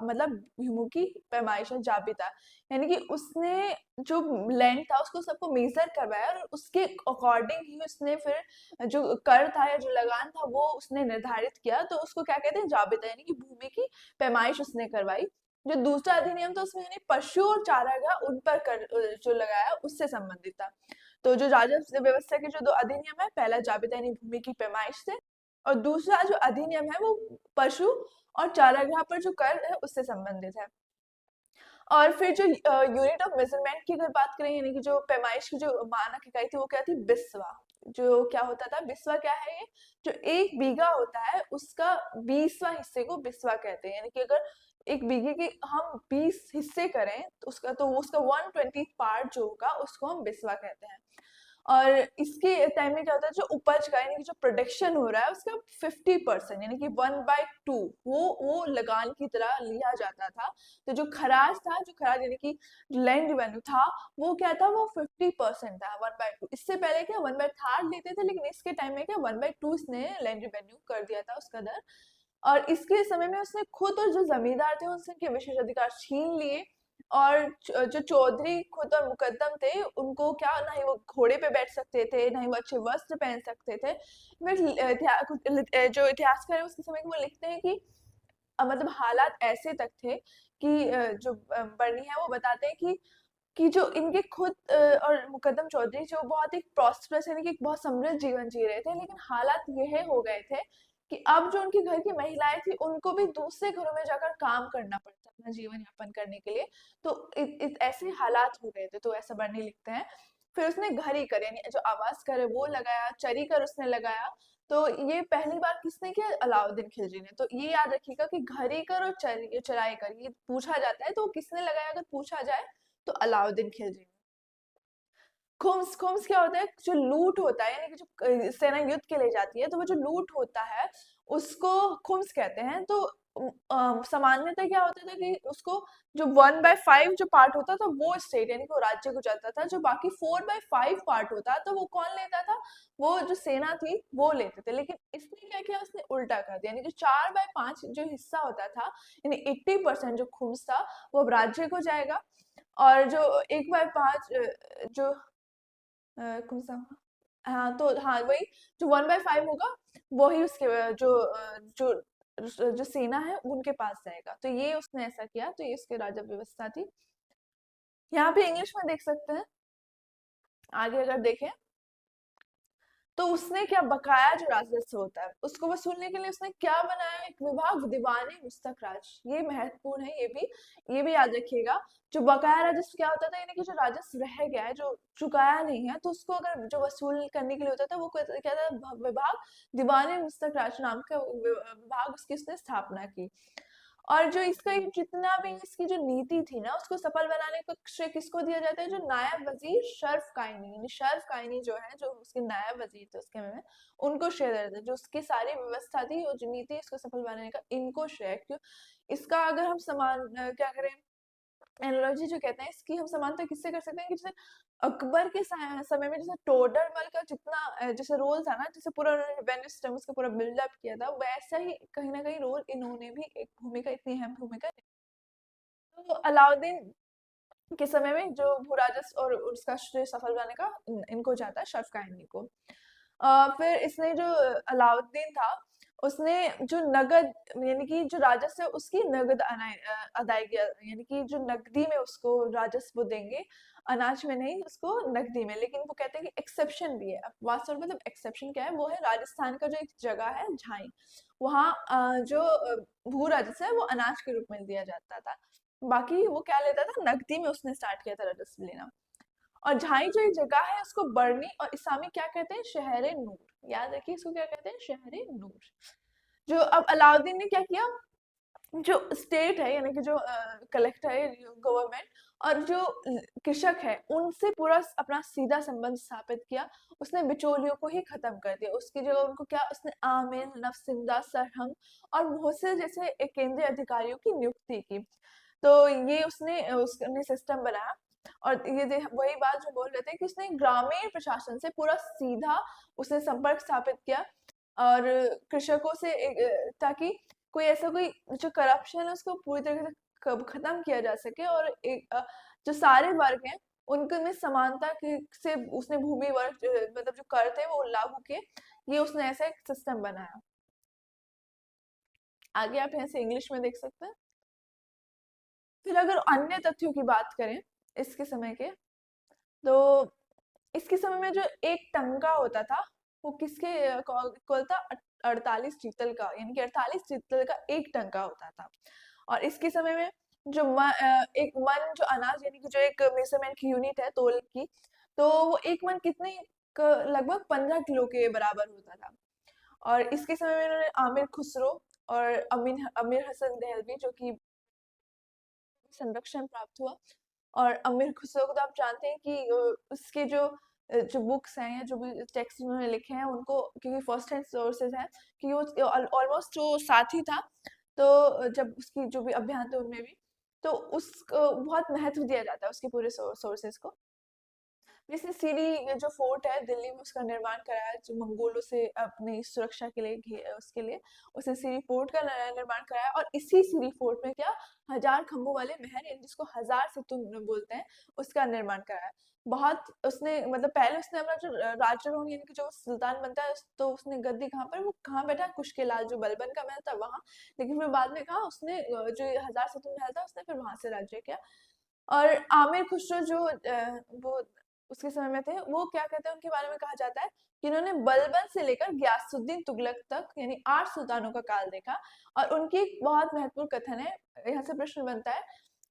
मतलब भूमि पैमाइश जाबिता, यानी कि उसने जो लैंड था उसको सबको मेजर करवाया और उसके अकॉर्डिंग ही उसने फिर जो कर था या जो लगान था वो उसने निर्धारित किया, तो उसको क्या कहते हैं, जाबिता, यानी कि भूमि की पैमाइश उसने करवाई। जो दूसरा अधिनियम था उसमें यानी पशु और चारागाह उन पर कर जो लगाया उससे संबंधित था। तो जो राजस्व व्यवस्था के जो 2 अधिनियम है, पहला जाबिता यानी भूमि की पैमाइश से, और दूसरा जो अधिनियम है वो पशु और चारागाह पर जो कर है उससे संबंधित है। और फिर जो यूनिट ऑफ मेजरमेंट की अगर बात करें, यानी कि जो पैमाइश की जो मानक इकाई थी वो क्या थी, बिस्वा। जो क्या होता था, बिस्वा क्या है, ये जो 1 बीघा होता है उसका 20वां हिस्से को बिस्वा कहते हैं, यानी कि अगर 1 बीघे के हम 20 हिस्से करें तो उसका 1/20 पार्ट जो होगा उसको हम बिस्वा कहते हैं। और इसके टाइम में क्या होता है, जो उपज का यानी कि जो प्रोडक्शन हो रहा है उसका 50% यानी कि 1/2 वो लगान की तरह लिया जाता था। तो जो खराज था, जो खराज यानी कि लैंड रेवेन्यू था, वो क्या था, वो 50% था, 1/2। इससे पहले क्या 1/3 लेते थे, लेकिन इसके टाइम में क्या 1/2 इसने लैंड रेवेन्यू कर दिया था उसका दर। और इसके समय में उसने खुद और जो जमींदार थे उनसे विशेष अधिकार छीन लिए, और जो चौधरी खुद और मुकद्दम थे उनको क्या, ना ही वो घोड़े पे बैठ सकते थे, ना ही वो अच्छे वस्त्र पहन सकते थे। जो इतिहासकार है उसके समय वो लिखते हैं कि मतलब हालात ऐसे तक थे कि जो बर्नी है वो बताते हैं कि जो इनके खुद और मुकद्दम चौधरी जो बहुत एक प्रॉस्परस यानी कि एक बहुत समृद्ध जीवन जी रहे थे, लेकिन हालात यह हो गए थे कि अब जो उनके घर की महिलाएं थी उनको भी दूसरे घरों में जाकर काम करना पड़ता अपना जीवन यापन करने के लिए। तो ऐसे हालात हो गए थे, तो ऐसा बर्नी लिखते हैं। फिर उसने घर ही कर यानी जो आवास कर है वो लगाया, चरी कर उसने लगाया। तो ये पहली बार किसने किया, अलाउद्दीन खिलजी ने। तो ये याद रखिएगा कि घरी कर और चराई कर ये पूछा जाता है, तो किसने लगाया अगर पूछा जाए तो अलाउद्दीन खिलजी। खुम्स खुम्स क्या होता है, जो लूट होता है, यानी कि जो सेना युद्ध के लिए जाती है तो वो जो लूट होता है उसको खुम्स कहते हैं। तो सामान्यतः क्या होता था कि उसको जो 1/5 जो पार्ट होता था वो स्टेट यानी कि वो राज्य को जाता था, जो बाकी 4/5 पार्ट होता तो वो कौन लेता था, वो जो सेना थी वो लेते थे। लेकिन इसने क्या किया, उसने उल्टा कर दिया, यानी कि 4/5 जो हिस्सा होता था, यानी 80% जो खुम्स था वो अब राज्य को जाएगा, और जो 1/5 जो कौन सा, हाँ तो हाँ वही जो 1/5 होगा वही उसके जो सेना है उनके पास जाएगा। तो ये उसने ऐसा किया, तो ये उसकी राजा व्यवस्था थी। यहाँ पे इंग्लिश में देख सकते हैं, आगे अगर देखें तो उसने क्या, बकाया जो राजस्व होता है उसको वसूलने के लिए उसने क्या बनाया, एक विभाग, दीवाने मुस्तक राज। ये महत्वपूर्ण है, ये भी याद रखिएगा। जो बकाया राजस्व क्या होता था, यानी कि जो राजस्व रह गया है, जो चुकाया नहीं है, तो उसको अगर जो वसूल करने के लिए होता था वो क्या था, विभाग दीवाने मुस्तक राज नाम का विभाग उसकी उसने स्थापना की। और जो इसका जितना भी इसकी जो नीति थी ना उसको सफल बनाने का श्रेय किसको दिया जाता है, जो नायब वजीर शर्फ कायनी, यानी शर्फ कायनी जो है, जो उसके नायब वजीर थे उसके में उनको श्रेय दिया जाता है। जो उसकी सारी व्यवस्था थी और जो नीति इसको सफल बनाने का, इनको श्रेय। क्यों, इसका अगर हम समान क्या करें, एनालॉजी जो कहते हैं, इसकी हम समानता किससे कर सकते हैं कि जैसे अकबर के समय में जैसे टोडरमल का जितना जैसे रोल था ना, जैसे पूरा रेवेन्यू सिस्टम उसका पूरा बिल्डअप किया था, वैसा ही कहीं ना कहीं रोल इन्होंने भी एक भूमिका, इतनी अहम भूमिका। तो अलाउद्दीन के समय में जो भू राजस्व और उसका श्रेय सफल बनाने का इनको जाता है, शर्फ कायनी को। फिर इसने जो अलाउद्दीन था उसने जो नगद यानी कि जो राजस्व है उसकी नगद अदायगी, यानी कि जो नकदी में उसको राजस्व देंगे, अनाज में नहीं, उसको नकदी में। लेकिन वो कहते हैं कि एक्सेप्शन भी है। अब वास्तव में मतलब एक्सेप्शन क्या है, वो है राजस्थान का जो एक जगह है झाई, वहाँ जो भू राजस्व है वो अनाज के रूप में दिया जाता था, बाकी वो क्या लेता था, नकदी में उसने स्टार्ट किया था राजस्व लेना। और झाई जो एक जगह है उसको बरनी और इस्लामी क्या कहते हैं, शहरे नूर। याद रखिए इसको क्या कहते हैं, शहरे नूर। जो अब अलाउद्दीन ने क्या किया, जो स्टेट है यानी कि जो कलेक्टर है गवर्नमेंट, और जो कृषक है उनसे पूरा अपना सीधा संबंध स्थापित किया। उसने बिचौलियों को ही खत्म कर दिया, उसकी जगह उनको क्या, उसने आमिर, नफसिंदा, सरहंग और मुहसिल जैसे एक केंद्रीय अधिकारियों की नियुक्ति की। तो ये उसने सिस्टम बनाया। और ये वही बात जो बोल रहे थे कि उसने ग्रामीण प्रशासन से पूरा सीधा उसने संपर्क स्थापित किया। और कृषकों से ताकि कोई ऐसा कोई जो करप्शन है उसको पूरी तरीके से खत्म किया जा सके, और जो सारे वर्ग हैं उनके में समानता से उसने भूमि वर्ग मतलब जो कर थे वो लागू किए। ये उसने ऐसा एक सिस्टम बनाया। आगे आप यहाँ से इंग्लिश में देख सकते हैं। फिर अगर अन्य तथ्यों की बात करें इसके समय के, तो इसके समय में जो एक टंका होता था वो किसके इक्वल था? 48 चीतल का, यानी कि 48 चीतल का एक टंका होता था। और इसके समय में जो एक मन जो अनाज, यानी कि जो एक मेजरमेंट की यूनिट है तोल की, तो वो एक मन कितने लगभग 15 किलो के बराबर होता था। और इसके समय में उन्होंने आमिर खुसरो और अमीर हसन दहलवी जो कि संरक्षण प्राप्त हुआ। और अमीर खुसरो को तो आप जानते हैं कि उसके जो बुक्स हैं या जो भी टेक्स्ट उन्होंने लिखे हैं उनको, क्योंकि फर्स्ट हैंड सोर्सेज हैं, कि वो ऑलमोस्ट जो साथी था, तो जब उसकी जो भी अभियान थे उनमें भी, तो उसको बहुत महत्व दिया जाता है उसके पूरे सोर्सेज को। जैसे सीरी जो फोर्ट है दिल्ली में, उसका निर्माण कराया जो मंगोलों से अपनी सुरक्षा के लिए उसके लिए उसने सीरी फोर्ट का निर्माण कराया। और इसी सीरी फोर्ट में क्या 1000 खंभों वाले महल, जिसको 1000 सेतु बोलते हैं, उसका निर्माण कराया। बहुत उसने मतलब पहले उसने अपना जो राजारोहण यानी कि जो सुल्तान बनता है, तो उसने गद्दी कहाँ पर वो कहाँ बैठा, कुश्केलाल जो बलबन का महल था वहां, लेकिन फिर बाद में कहा उसने जो 1000 सेतु महल था उसने फिर वहां से राज्य किया। और आमिर खुसरो जो वो उसके समय में थे, वो क्या कहते हैं उनके बारे में कहा जाता है कि उन्होंने बलबन से लेकर गयासुद्दीन तुगलक तक यानी 8 सुल्तानों का काल देखा। और उनकी एक बहुत महत्वपूर्ण कथन है, यहाँ से प्रश्न बनता है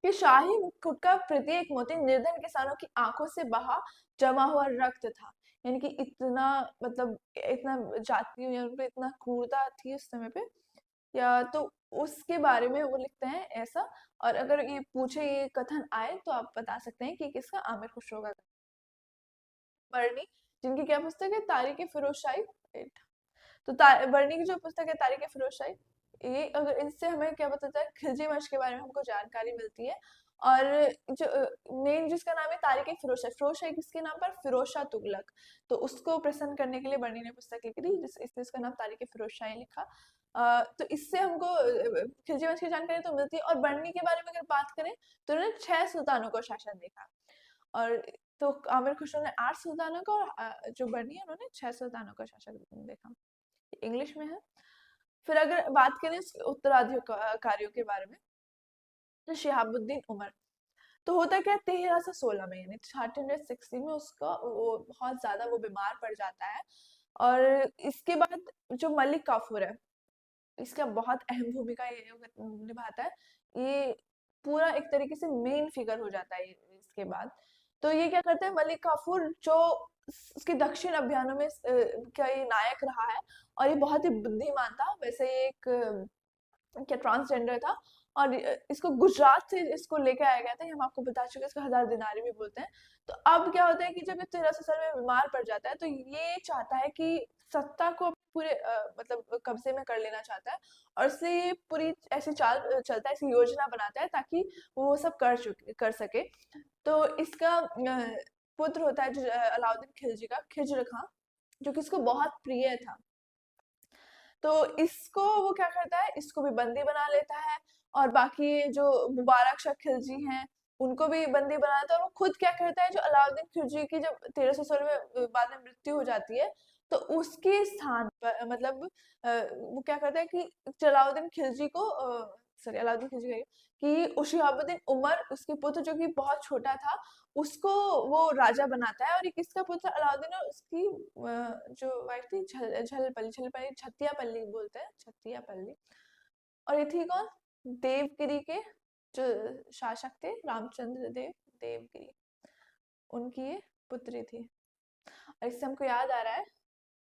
कि शाही मुकुट का प्रत्येक मोती निर्धन किसानों की आंखों से बहा जमा हुआ रक्त था। यानी कि इतना मतलब इतना जातियों या उन पे इतना क्रूरता थी उस समय पे, या तो उसके बारे में वो लिखते हैं ऐसा। और अगर ये पूछे ये कथन आए तो आप बता सकते हैं कि किसका? आमिर खुसरो का। बर्नी, जिनकी क्या पुस्तक है? तारीख फिरोज शाही। तो बर्नी की जो पुस्तक है तारीख फिरोज शाही, ये अगर इससे हमें क्या बताता है? खिलजी वंश के बारे में हमको जानकारी मिलती है। और जो मेन जिसका नाम है तारीख फिरोज शाही, फिरोज शाही किसके नाम पर? फिरोज शाह तुगलक। तो उसको प्रसन्न करने के लिए बर्नी ने पुस्तक लिखी थी, इसलिए इसका नाम तारीख फिरोज शाही लिखा। तो इससे हमको खिलजी वंश की जानकारी तो मिलती है। और बर्नी के बारे में अगर बात करें तो उन्होंने 6 सुल्तानों का शासन देखा। और तो आमिर खुसरो ने 8 सुल्तानों का, और जो बर्नी है उन्होंने 6 सुल्तानों का शासन देखा। इंग्लिश में है। फिर अगर बात करें उत्तराधिकारियों के बारे में, तो शिहाबुद्दीन उमर, तो होता क्या 1316 में यानी 1360 में उसका वो बहुत ज्यादा वो बीमार पड़ जाता है। और इसके बाद जो मलिक काफूर है, इसका बहुत अहम भूमिका ये निभाता है। ये पूरा एक तरीके से मेन फिगर हो जाता है इसके बाद। तो ये क्या करते हैं मलिक काफूर, जो उसके दक्षिण अभियानों में क्या ये नायक रहा है, और ये बहुत ही बुद्धिमान था। वैसे ये एक क्या ट्रांसजेंडर था। और इसको गुजरात से इसको लेके आया गया था, हम आपको बता चुके हैं, इसको 1000 दिनारी भी बोलते हैं। तो अब क्या होता है कि जब ये 1300 साल में बीमार पड़ जाता है, तो ये चाहता है कि सत्ता को पूरे मतलब कब्जे में कर लेना चाहता है। और इससे ये पूरी ऐसी चाल चलता है, ऐसी योजना बनाता है ताकि वो सब कर सके। तो इसका पुत्र होता है अलाउद्दीन खिलजी का, खिज्र खां, जो कि इसको बहुत प्रिय था। तो इसको वो क्या करता है, इसको भी बंदी बना लेता है। और बाकी जो मुबारक शाह खिलजी हैं उनको भी बंदी बना लेता है। और वो खुद क्या करता है, जो अलाउद्दीन खिलजी की जब 1316 में बाद में मृत्यु हो जाती है, तो उसके स्थान पर मतलब वो क्या करता है कि अलाउद्दीन खिलजी को सॉरी अलाउद्दीन खिलजी कि शिहाबुद्दीन उमर उसके पुत्र जो कि बहुत छोटा था, उसको वो राजा बनाता है। और ये किसका पुत्र? अलाउद्दीन। और उसकी जो वाइफ थी झलपल्ली छत्तियापल्ली बोलते हैं, छत्तियापल्ली। और ये थी कौन? देवगिरी के जो शासक थे, रामचंद्र देवगिरी, उनकी ये पुत्री थी। और इससे हमको याद आ रहा है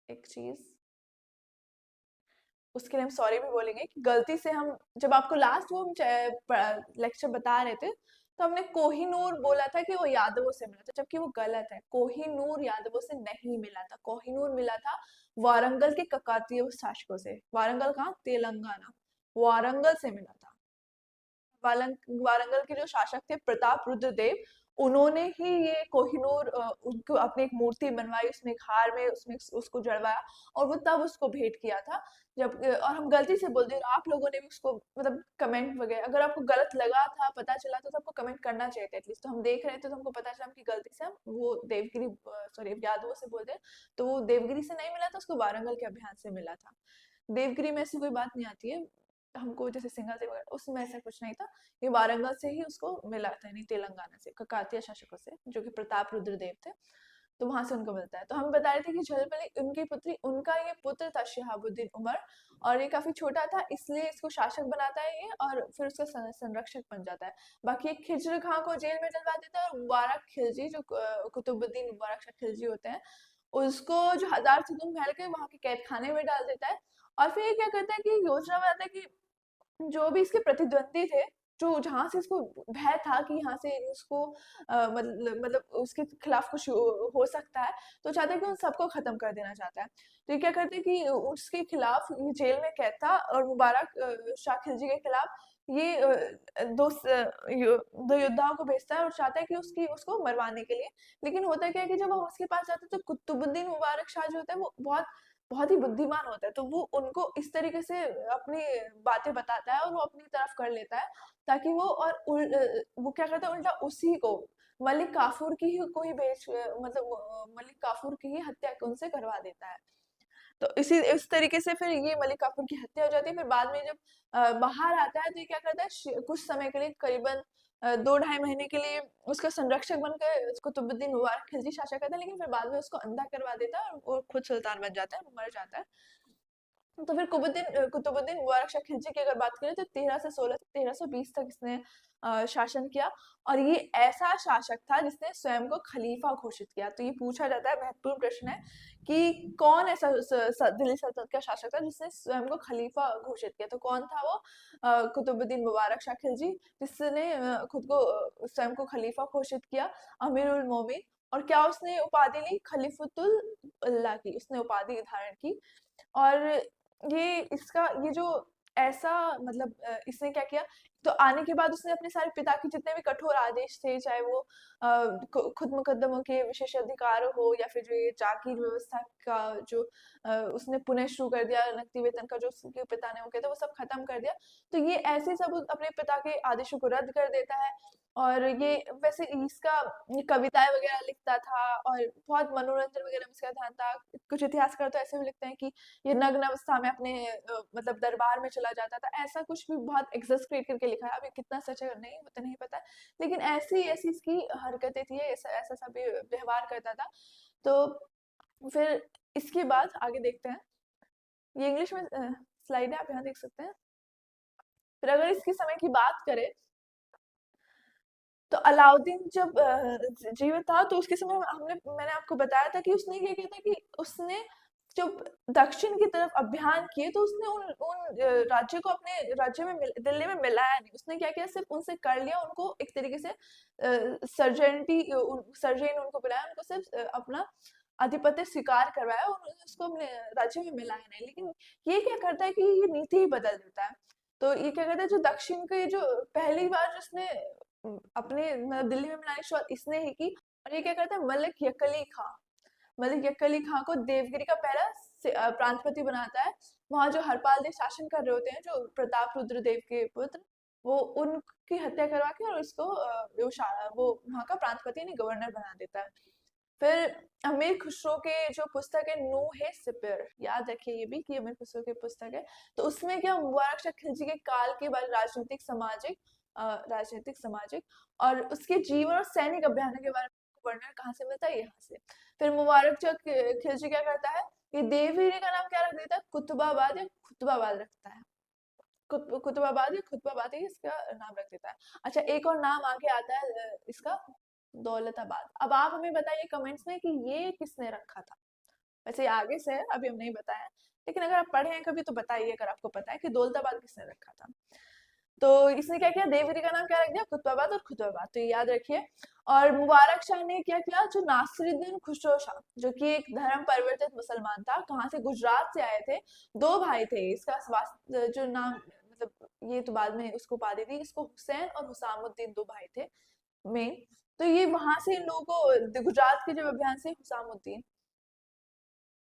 एक चीज, उसके लिए हम सॉरी भी बोलेंगे कि गलती से हम जब आपको लास्ट वो लेक्चर बता रहे थे, तो हमने कोहिनूर बोला था कि वो यादवों से मिला था, जबकि वो गलत है। कोहिनूर यादवों से नहीं मिला था, कोहिनूर मिला था वारंगल के ककातीय शासकों से। वारंगल कहाँ? तेलंगाना। वारंगल से मिला था। वारंगल के जो शासक थे प्रताप रुद्र देव, उन्होंने ही ये कोहिनूर उनको अपनी एक मूर्ति बनवाई, उसमें एक हार में उसमें उसको जड़वाया और वो तब उसको भेंट किया था। जब और हम गलती से बोल दिए, आप लोगों ने भी उसको मतलब कमेंट वगैरह, अगर आपको गलत लगा था, पता चला तो आपको कमेंट करना चाहिए था एटलीस्ट। तो हम देख रहे थे तो हमको पता चला कि गलती से हम वो देवगिरी सॉरी यादवों से बोल रहे, तो वो देवगिरी से नहीं मिला था, उसको वारंगल के अभियान से मिला था। देवगिरी में ऐसी कोई बात नहीं आती है हमको, जैसे सिंघादेव वगैरह उसमें ऐसा कुछ नहीं था। ये वारंगल से ही उसको मिला था, नहीं तेलंगाना से, ककातिया शासकों से, जो कि प्रताप रुद्र देव थे, तो वहां से उनको मिलता है। तो हम बता रहे थे कि झलपली उनकी पुत्री, उनका ये पुत्र था शिहाबुद्दीन उमर, और ये काफी छोटा था इसलिए इसको शासक बनाता है ये, और फिर उसका संरक्षक बन जाता है। बाकी एक खिजर खां को जेल में डलवा देता है, और मुबारक खिलजी जो कुतुबुद्दीन मुबारक शाह खिलजी होते हैं, उसको जो 1000 सतून महल के वहां के कैद खाने में डाल देता है। और फिर ये क्या करता है कि योजना बनाता है कि जो भी इसके प्रतिद्वंदी थे, जो जहाँ से इसको भय था कि यहाँ से इसको मतलब उसके खिलाफ कुछ हो सकता है, तो चाहता है कि उन सबको खत्म कर देना चाहता है। तो ये क्या करते हैं कि उसके खिलाफ ये जेल में कैद था, और मुबारक शाह खिलजी के खिलाफ ये दो योद्धाओं को भेजता है और चाहता है कि उसको मरवाने के लिए। लेकिन होता क्या है कि जब हम उसके पास जाते हैं तो कुतुबुद्दीन मुबारक शाह जो होता है वो बहुत बहुत ही बुद्धिमान होता है, तो वो उनको इस तरीके से अपनी बातें बताता है और वो अपनी तरफ कर लेता है, ताकि वो वो क्या करता है, उल्टा उसी को मलिक काफूर की ही को ही मतलब मलिक काफूर की ही हत्या उनसे करवा देता है। तो इस तरीके से फिर ये मलिक काफूर की हत्या हो जाती है। फिर बाद में जब बाहर आता है तो ये क्या करता है, कुछ समय के लिए करीबन 2 ढाई महीने के लिए उसका संरक्षक बनकर कुतुबुद्दीन मुबारक खिलजी शासक करता है, लेकिन फिर बाद में उसको अंधा करवा देता है और वो खुद सुल्तान बन जाता है, वो मर जाता है। तो फिर कुतुबुद्दीन मुबारक शाह खिलजी की अगर बात करें तो 1316 से 1320 तक इसने शासन किया, और ये ऐसा शासक था जिसने स्वयं को खलीफा घोषित किया। तो ये पूछा जाता है, महत्वपूर्ण प्रश्न है कि कौन ऐसा दिल्ली सल्तनत का शासक था जिसने स्वयं को खलीफा घोषित किया। तो कौन था वो? कुतुबुद्दीन मुबारक शाह खिलजी, जिसने खुद को स्वयं को खलीफा घोषित किया, अमीर उल मोमिन। और क्या उसने उपाधि ली? खलीफुतुल अल्लाह की उसने उपाधि धारण की। और ये जो ऐसा मतलब इसने क्या किया, तो आने के बाद उसने अपने सारे पिता के जितने भी कठोर आदेश थे, चाहे वो खुद मुकद्दमों के विशेष अधिकार हो, या फिर जो ये जागीर व्यवस्था का जो उसने पुनः शुरू कर दिया, नकदी वेतन का जो उसके पिता ने वो किया था, वो सब खत्म कर दिया। तो ये ऐसे सब अपने पिता के आदेशों को रद्द कर देता है। और ये वैसे इसका ये कविताएं वगैरह लिखता था, और बहुत मनोरंजन वगैरह में इसका ध्यान था। कुछ इतिहासकार तो ऐसे भी लिखते हैं कि ये नग्न अवस्था में अपने मतलब दरबार में चला जाता था, ऐसा कुछ भी बहुत एग्जैस्ट्रेट करके लिखा है। अभी कितना सच है नहीं वो तो नहीं पता, लेकिन ऐसी ऐसी इसकी हरकतें थी, ऐसा ऐसा सब व्यवहार करता था। तो फिर इसके बाद आगे देखते हैं, ये इंग्लिश में स्लाइड है, आप यहाँ देख सकते हैं। फिर अगर इसके समय की बात करें तो अलाउद्दीन जब जीवित था तो उसके समय मैंने आपको बताया था कि उसने क्या किया था कि उसने जब दक्षिण की तरफ अभियान किए तो उसने उन राज्य को अपने राज्य में दिल्ली में मिलाया नहीं। उसने क्या किया, सिर्फ उनसे कर लिया, उनको एक तरीके से सर्जेन उनको बुलाया, उनको सिर्फ अपना आधिपत्य स्वीकार करवाया और उसको अपने राज्य में मिलाया नहीं। लेकिन ये क्या करता है कि ये नीति ही बदल देता है। तो ये क्या करता है, जो दक्षिण के जो पहली बार जिसने अपने मतलब दिल्ली में मिलाने की शुरुआत इसने ही की। और ये क्या करता है, मलिक यक्कली खां को देवगिरी का पहला प्रांतपति बनाता है। वहाँ जो हरपाल देव शासन कर रहे होते हैं, जो प्रताप रुद्र देव के पुत्र, वो उनकी हत्या करवा के और उसको वो वहाँ का प्रांतपति नहीं गवर्नर बना देता है। फिर अमीर खुसरो के जो पुस्तक है नूह ए सिपर, याद रखिए ये भी कि अमीर खुसरो की पुस्तक है। तो उसमें क्या मुबारक शाह खिलजी के काल के बारे राजनीतिक सामाजिक और उसके जीवन और सैनिक अभियानों के बारे में वर्णन कहाँ से मिलता है, यहाँ से। फिर मुबारक शाह खिलजी क्या करता है, ये देवगिरी का नाम क्या रख देता है, कुतुबाबाद या खुतबाबाद रखता है। कुतुबाबाद या खुतबाबाद ही इसका नाम रख देता है। अच्छा, एक और नाम आगे आता है इसका, दौलताबाद। अब आप हमें बताइए कमेंट्स में कि ये किसने रखा था। वैसे ये आगे से है, अभी हम नहीं बताया, लेकिन अगर आप पढ़े हैं कभी तो बताइए अगर आपको पता है कि दौलताबाद किसने रखा था। तो इसने क्या किया, देवगिरी का नाम क्या रख दिया, कुतुबाबाद और खुतबाबाद, तो ये याद रखिए। और मुबारक शाह ने क्या किया, जो नासिरुद्दीन खुसरो शाह, जो कि एक धर्म परिवर्तित मुसलमान था, कहाँ से, गुजरात से आए थे। 2 भाई थे, इसका जो नाम मतलब ये तो बाद में उसको उपाधि दी, इसको हुसैन और हुसामुद्दीन 2 भाई थे। में। तो ये वहां से इन लोगों को गुजरात के जब अभियान से हुसामुद्दीन,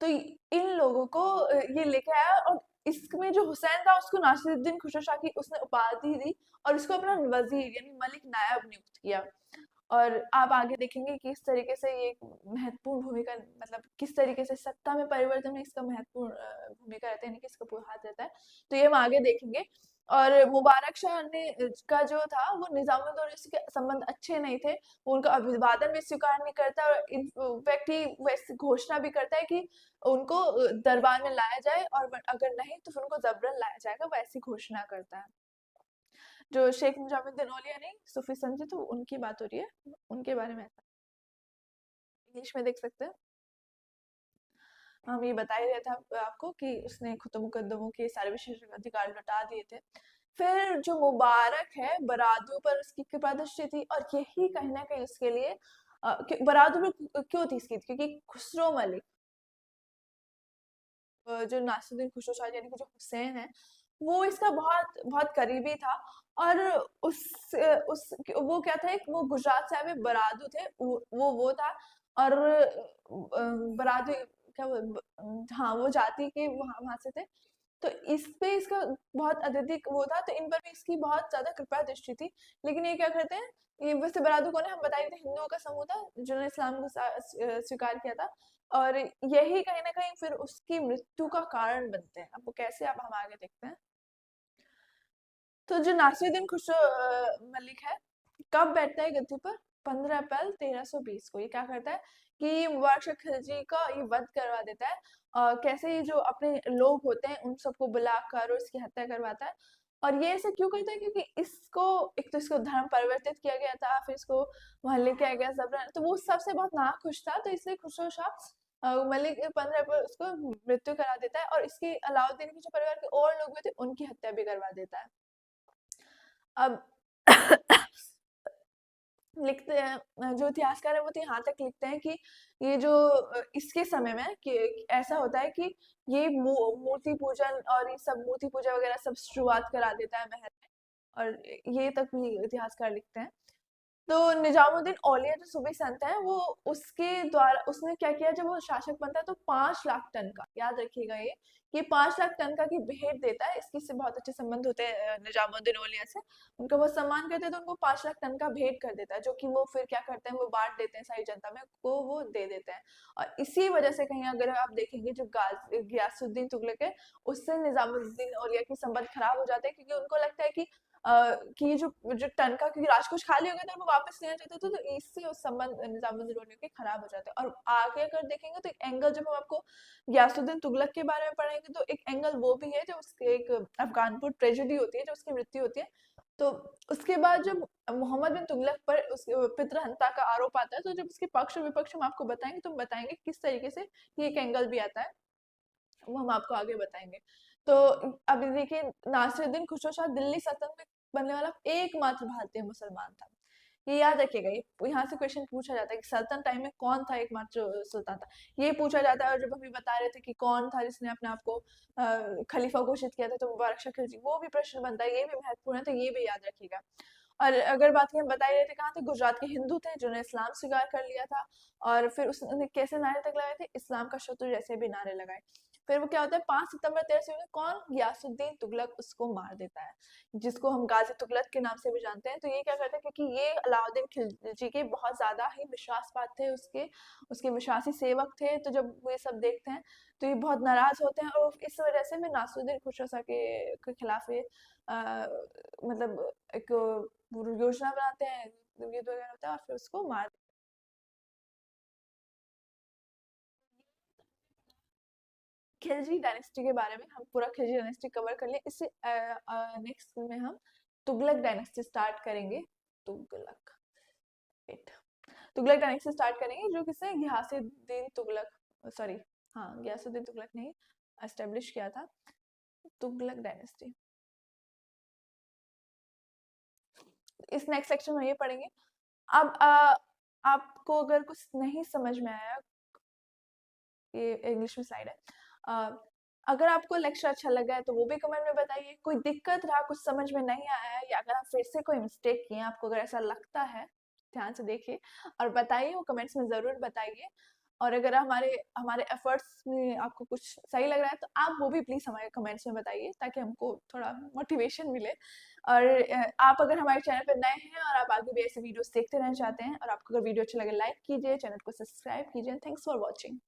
तो इन लोगों को ये लेके आया, और इसमें जो हुसैन था उसको नासिरुद्दीन खुसरो शाह की उसने उपाधि दी और उसको अपना वजीर यानी मलिक नायब नियुक्त किया। और आप आगे देखेंगे कि इस तरीके से ये एक महत्वपूर्ण भूमिका, मतलब किस तरीके से सत्ता में परिवर्तन में इसका महत्वपूर्ण भूमिका रहता है, यानी कि इसका पूरा हाथ रहता है। तो ये हम आगे देखेंगे। और मुबारक शाह ने का जो था वो निजामुद्दौला से के संबंध अच्छे नहीं थे, वो उनका अभिवादन भी स्वीकार नहीं करता, और इनफैक्ट ही वैसे घोषणा भी करता है कि उनको दरबार में लाया जाए, और अगर नहीं तो फिर उनको जबरन लाया जाएगा, वैसी घोषणा करता है। जो शेख निजामुद्दीन औलिया नहीं सूफी संत, तो उनकी बात हो रही है, उनके बारे में ऐसा इंग्लिश में देख सकते हैं। हम ये बता ही रहे थे आपको कि उसने खुद मुकद्दमों के सारे विशेष अधिकार लौटा दिए थे। फिर जो मुबारक है, बरादू पर उसकी कृपा दृष्टि थी, और यही कहीं ना कहीं उसके लिए बरादू पर क्यों थी इसकी, क्योंकि खुसरो मलिक जो नासिरुद्दीन खुसरो शाह यानी कि जो हुसैन है, वो इसका बहुत बहुत करीबी था। और उस वो क्या था, एक वो गुजरात से आए हुए बरादू थे, वो था। और बरादू क्या हाँ वो जाति के वहां वहां से थे। तो इस पे इसका बहुत अत्यधिक वो था, तो इन पर भी इसकी बहुत ज्यादा कृपा दृष्टि थी। लेकिन ये क्या करते हैं, ये वैसे बरादू कौन है, हम बताए थे हिंदुओं का समूह था जिन्होंने इस्लाम को स्वीकार किया था। और यही कहीं ना कहीं फिर उसकी मृत्यु का कारण बनते हैं। अब वो कैसे, अब हम आगे देखते हैं। तो जो नासिरुद्दीन खुसरो मलिक है, कब बैठता है गद्दी पर, 15 अप्रैल 1320 को। ये क्या करता है कि मुबारक शाह खिलजी का ये वध करवा देता है। कैसे ये जो अपने लोग होते हैं उन सबको बुलाकर उसकी हत्या करवाता है। और ये ऐसा क्यों करता है, क्योंकि इसको एक तो इसको धर्म परिवर्तित किया गया था, फिर इसको वहां लेके आया गया जबरन, तो वो सबसे बहुत नाखुश था। तो इसलिए खुसरो शाह मलिक 15 अप्रैल उसको मृत्यु करा देता है, और इसके अलाउद्दीन के जो परिवार के और लोग भी थे उनकी हत्या भी करवा देता है। अब लिखते हैं जो इतिहासकार है वो तो यहाँ तक लिखते हैं कि ये जो इसके समय में कि ऐसा होता है कि ये मूर्ति पूजन और ये सब मूर्ति पूजा वगैरह सब शुरुआत करा देता है महल में, और ये तक भी इतिहासकार लिखते हैं। तो निजामुद्दीन औलिया जो सूफी संत है, वो उसके द्वारा उसने क्या किया, जब वो शासक बनता है तो 5 लाख टन का, याद रखिएगा ये 5 लाख टन का की भेंट देता है। इसके से बहुत अच्छे संबंध होते हैं निजामुद्दीन औलिया से, उनका बहुत सम्मान करते हैं, तो उनको 5 लाख टन का भेंट कर देता है, जो कि वो फिर क्या करते हैं, वो बांट देते हैं सारी जनता में, वो दे देते हैं। और इसी वजह से कहीं अगर आप देखेंगे जो गियासुद्दीन तुगलक है, उससे निजामुद्दीन औलिया के संबंध खराब हो जाते हैं, क्योंकि उनको लगता है कि जो जो टनका, क्योंकि राजकोष खाली हो गया था, उनको वापस लेना चाहते थे, तो इससे उस संबंध निजामुद्दीन औलिया के खराब हो जाते हैं। और आगे अगर देखेंगे तो एक एंगल, जब हम आपको गियासुद्दीन तुगलक के बारे में पढ़ेंगे, तो एक एंगल वो भी है, जो उसके एक अफगानपुर ट्रेजेडी होती है, जो उसकी मृत्यु होती है। तो उसके बाद जब मोहम्मद बिन तुगलक पर उसके पितृहत्या का आरोप आता है, तो जब उसके पक्ष और विपक्ष हम आपको बताएंगे, तो हम बताएंगे किस तरीके से ये एक एंगल भी आता है, वो हम आपको आगे बताएंगे। तो अभी देखिए, नासिरुद्दीन खुसरो शाह दिल्ली सल्तनत में बनने वाला एकमात्र भारतीय मुसलमान था। ये याद रखिएगा, ये यहाँ से क्वेश्चन पूछा जाता है कि सल्तनत टाइम में कौन था एकमात्र सुल्तान था, ये पूछा जाता है। और जब हम ये बता रहे थे कि कौन था जिसने अपने आप को खलीफा घोषित किया था, तो मुबारक शाह खिलजी, वो भी प्रश्न बनता है, ये भी महत्वपूर्ण है, तो ये भी याद रखिएगा। और अगर बात की, हम बता ही रहे थे कहाँ थे, गुजरात के हिंदू थे जिन्होंने इस्लाम स्वीकार कर लिया था। और फिर उसने कैसे नारे तक लगाए थे, इस्लाम का शत्रु जैसे भी नारे लगाए। फिर वो क्या होता है, 5 सितंबर 1300 में कौन, गियासुद्दीन तुगलक उसको मार देता है, जिसको हम गाजी तुगलक के नाम से भी जानते हैं। तो ये क्या करते हैं, क्योंकि ये अलाउद्दीन खिलजी के बहुत ज्यादा ही विश्वासपात थे, उसके उसके विश्वासी सेवक थे। तो जब वो ये सब देखते हैं तो ये बहुत नाराज होते हैं, और इस वजह से मैं नासिरुद्दीन खुसरो शाह के खिलाफ ये मतलब एक योजना बनाते हैं, युद्ध वगैरह होता है, और फिर उसको मार। खिलजी डायनेस्टी के बारे में हम पूरा खिलजी डायनेस्टी कवर कर लिए। इससे नेक्स्ट में हम तुगलक डायनेस्टी स्टार्ट करेंगे। Tughlaq, wait, Tughlaq dynasty start करेंगे, जो किसने, घियासुद्दीन तुगलक, सॉरी, हाँ घियासुद्दीन तुगलक ने एस्टेब्लिश किया था तुगलक डायनेस्टी। इस नेक्स्ट सेक्शन में ये पढ़ेंगे। अब आपको अगर कुछ नहीं समझ में आया, ये इंग्लिश में स्लाइड है, अगर आपको लेक्चर अच्छा लगा है तो वो भी कमेंट में बताइए। कोई दिक्कत रहा, कुछ समझ में नहीं आया है, या अगर आप फिर से कोई मिस्टेक किए, आपको अगर ऐसा लगता है ध्यान से देखिए और बताइए, वो कमेंट्स में ज़रूर बताइए। और अगर हमारे हमारे एफर्ट्स में आपको कुछ सही लग रहा है तो आप वो भी प्लीज़ हमारे कमेंट्स में बताइए, ताकि हमको थोड़ा मोटिवेशन मिले। और आप अगर हमारे चैनल पर नए हैं और आप आगे भी ऐसे वीडियोस देखते रहना चाहते हैं और आपको अगर वीडियो अच्छा लगे, लाइक कीजिए, चैनल को सब्सक्राइब कीजिए। Thanks for watching.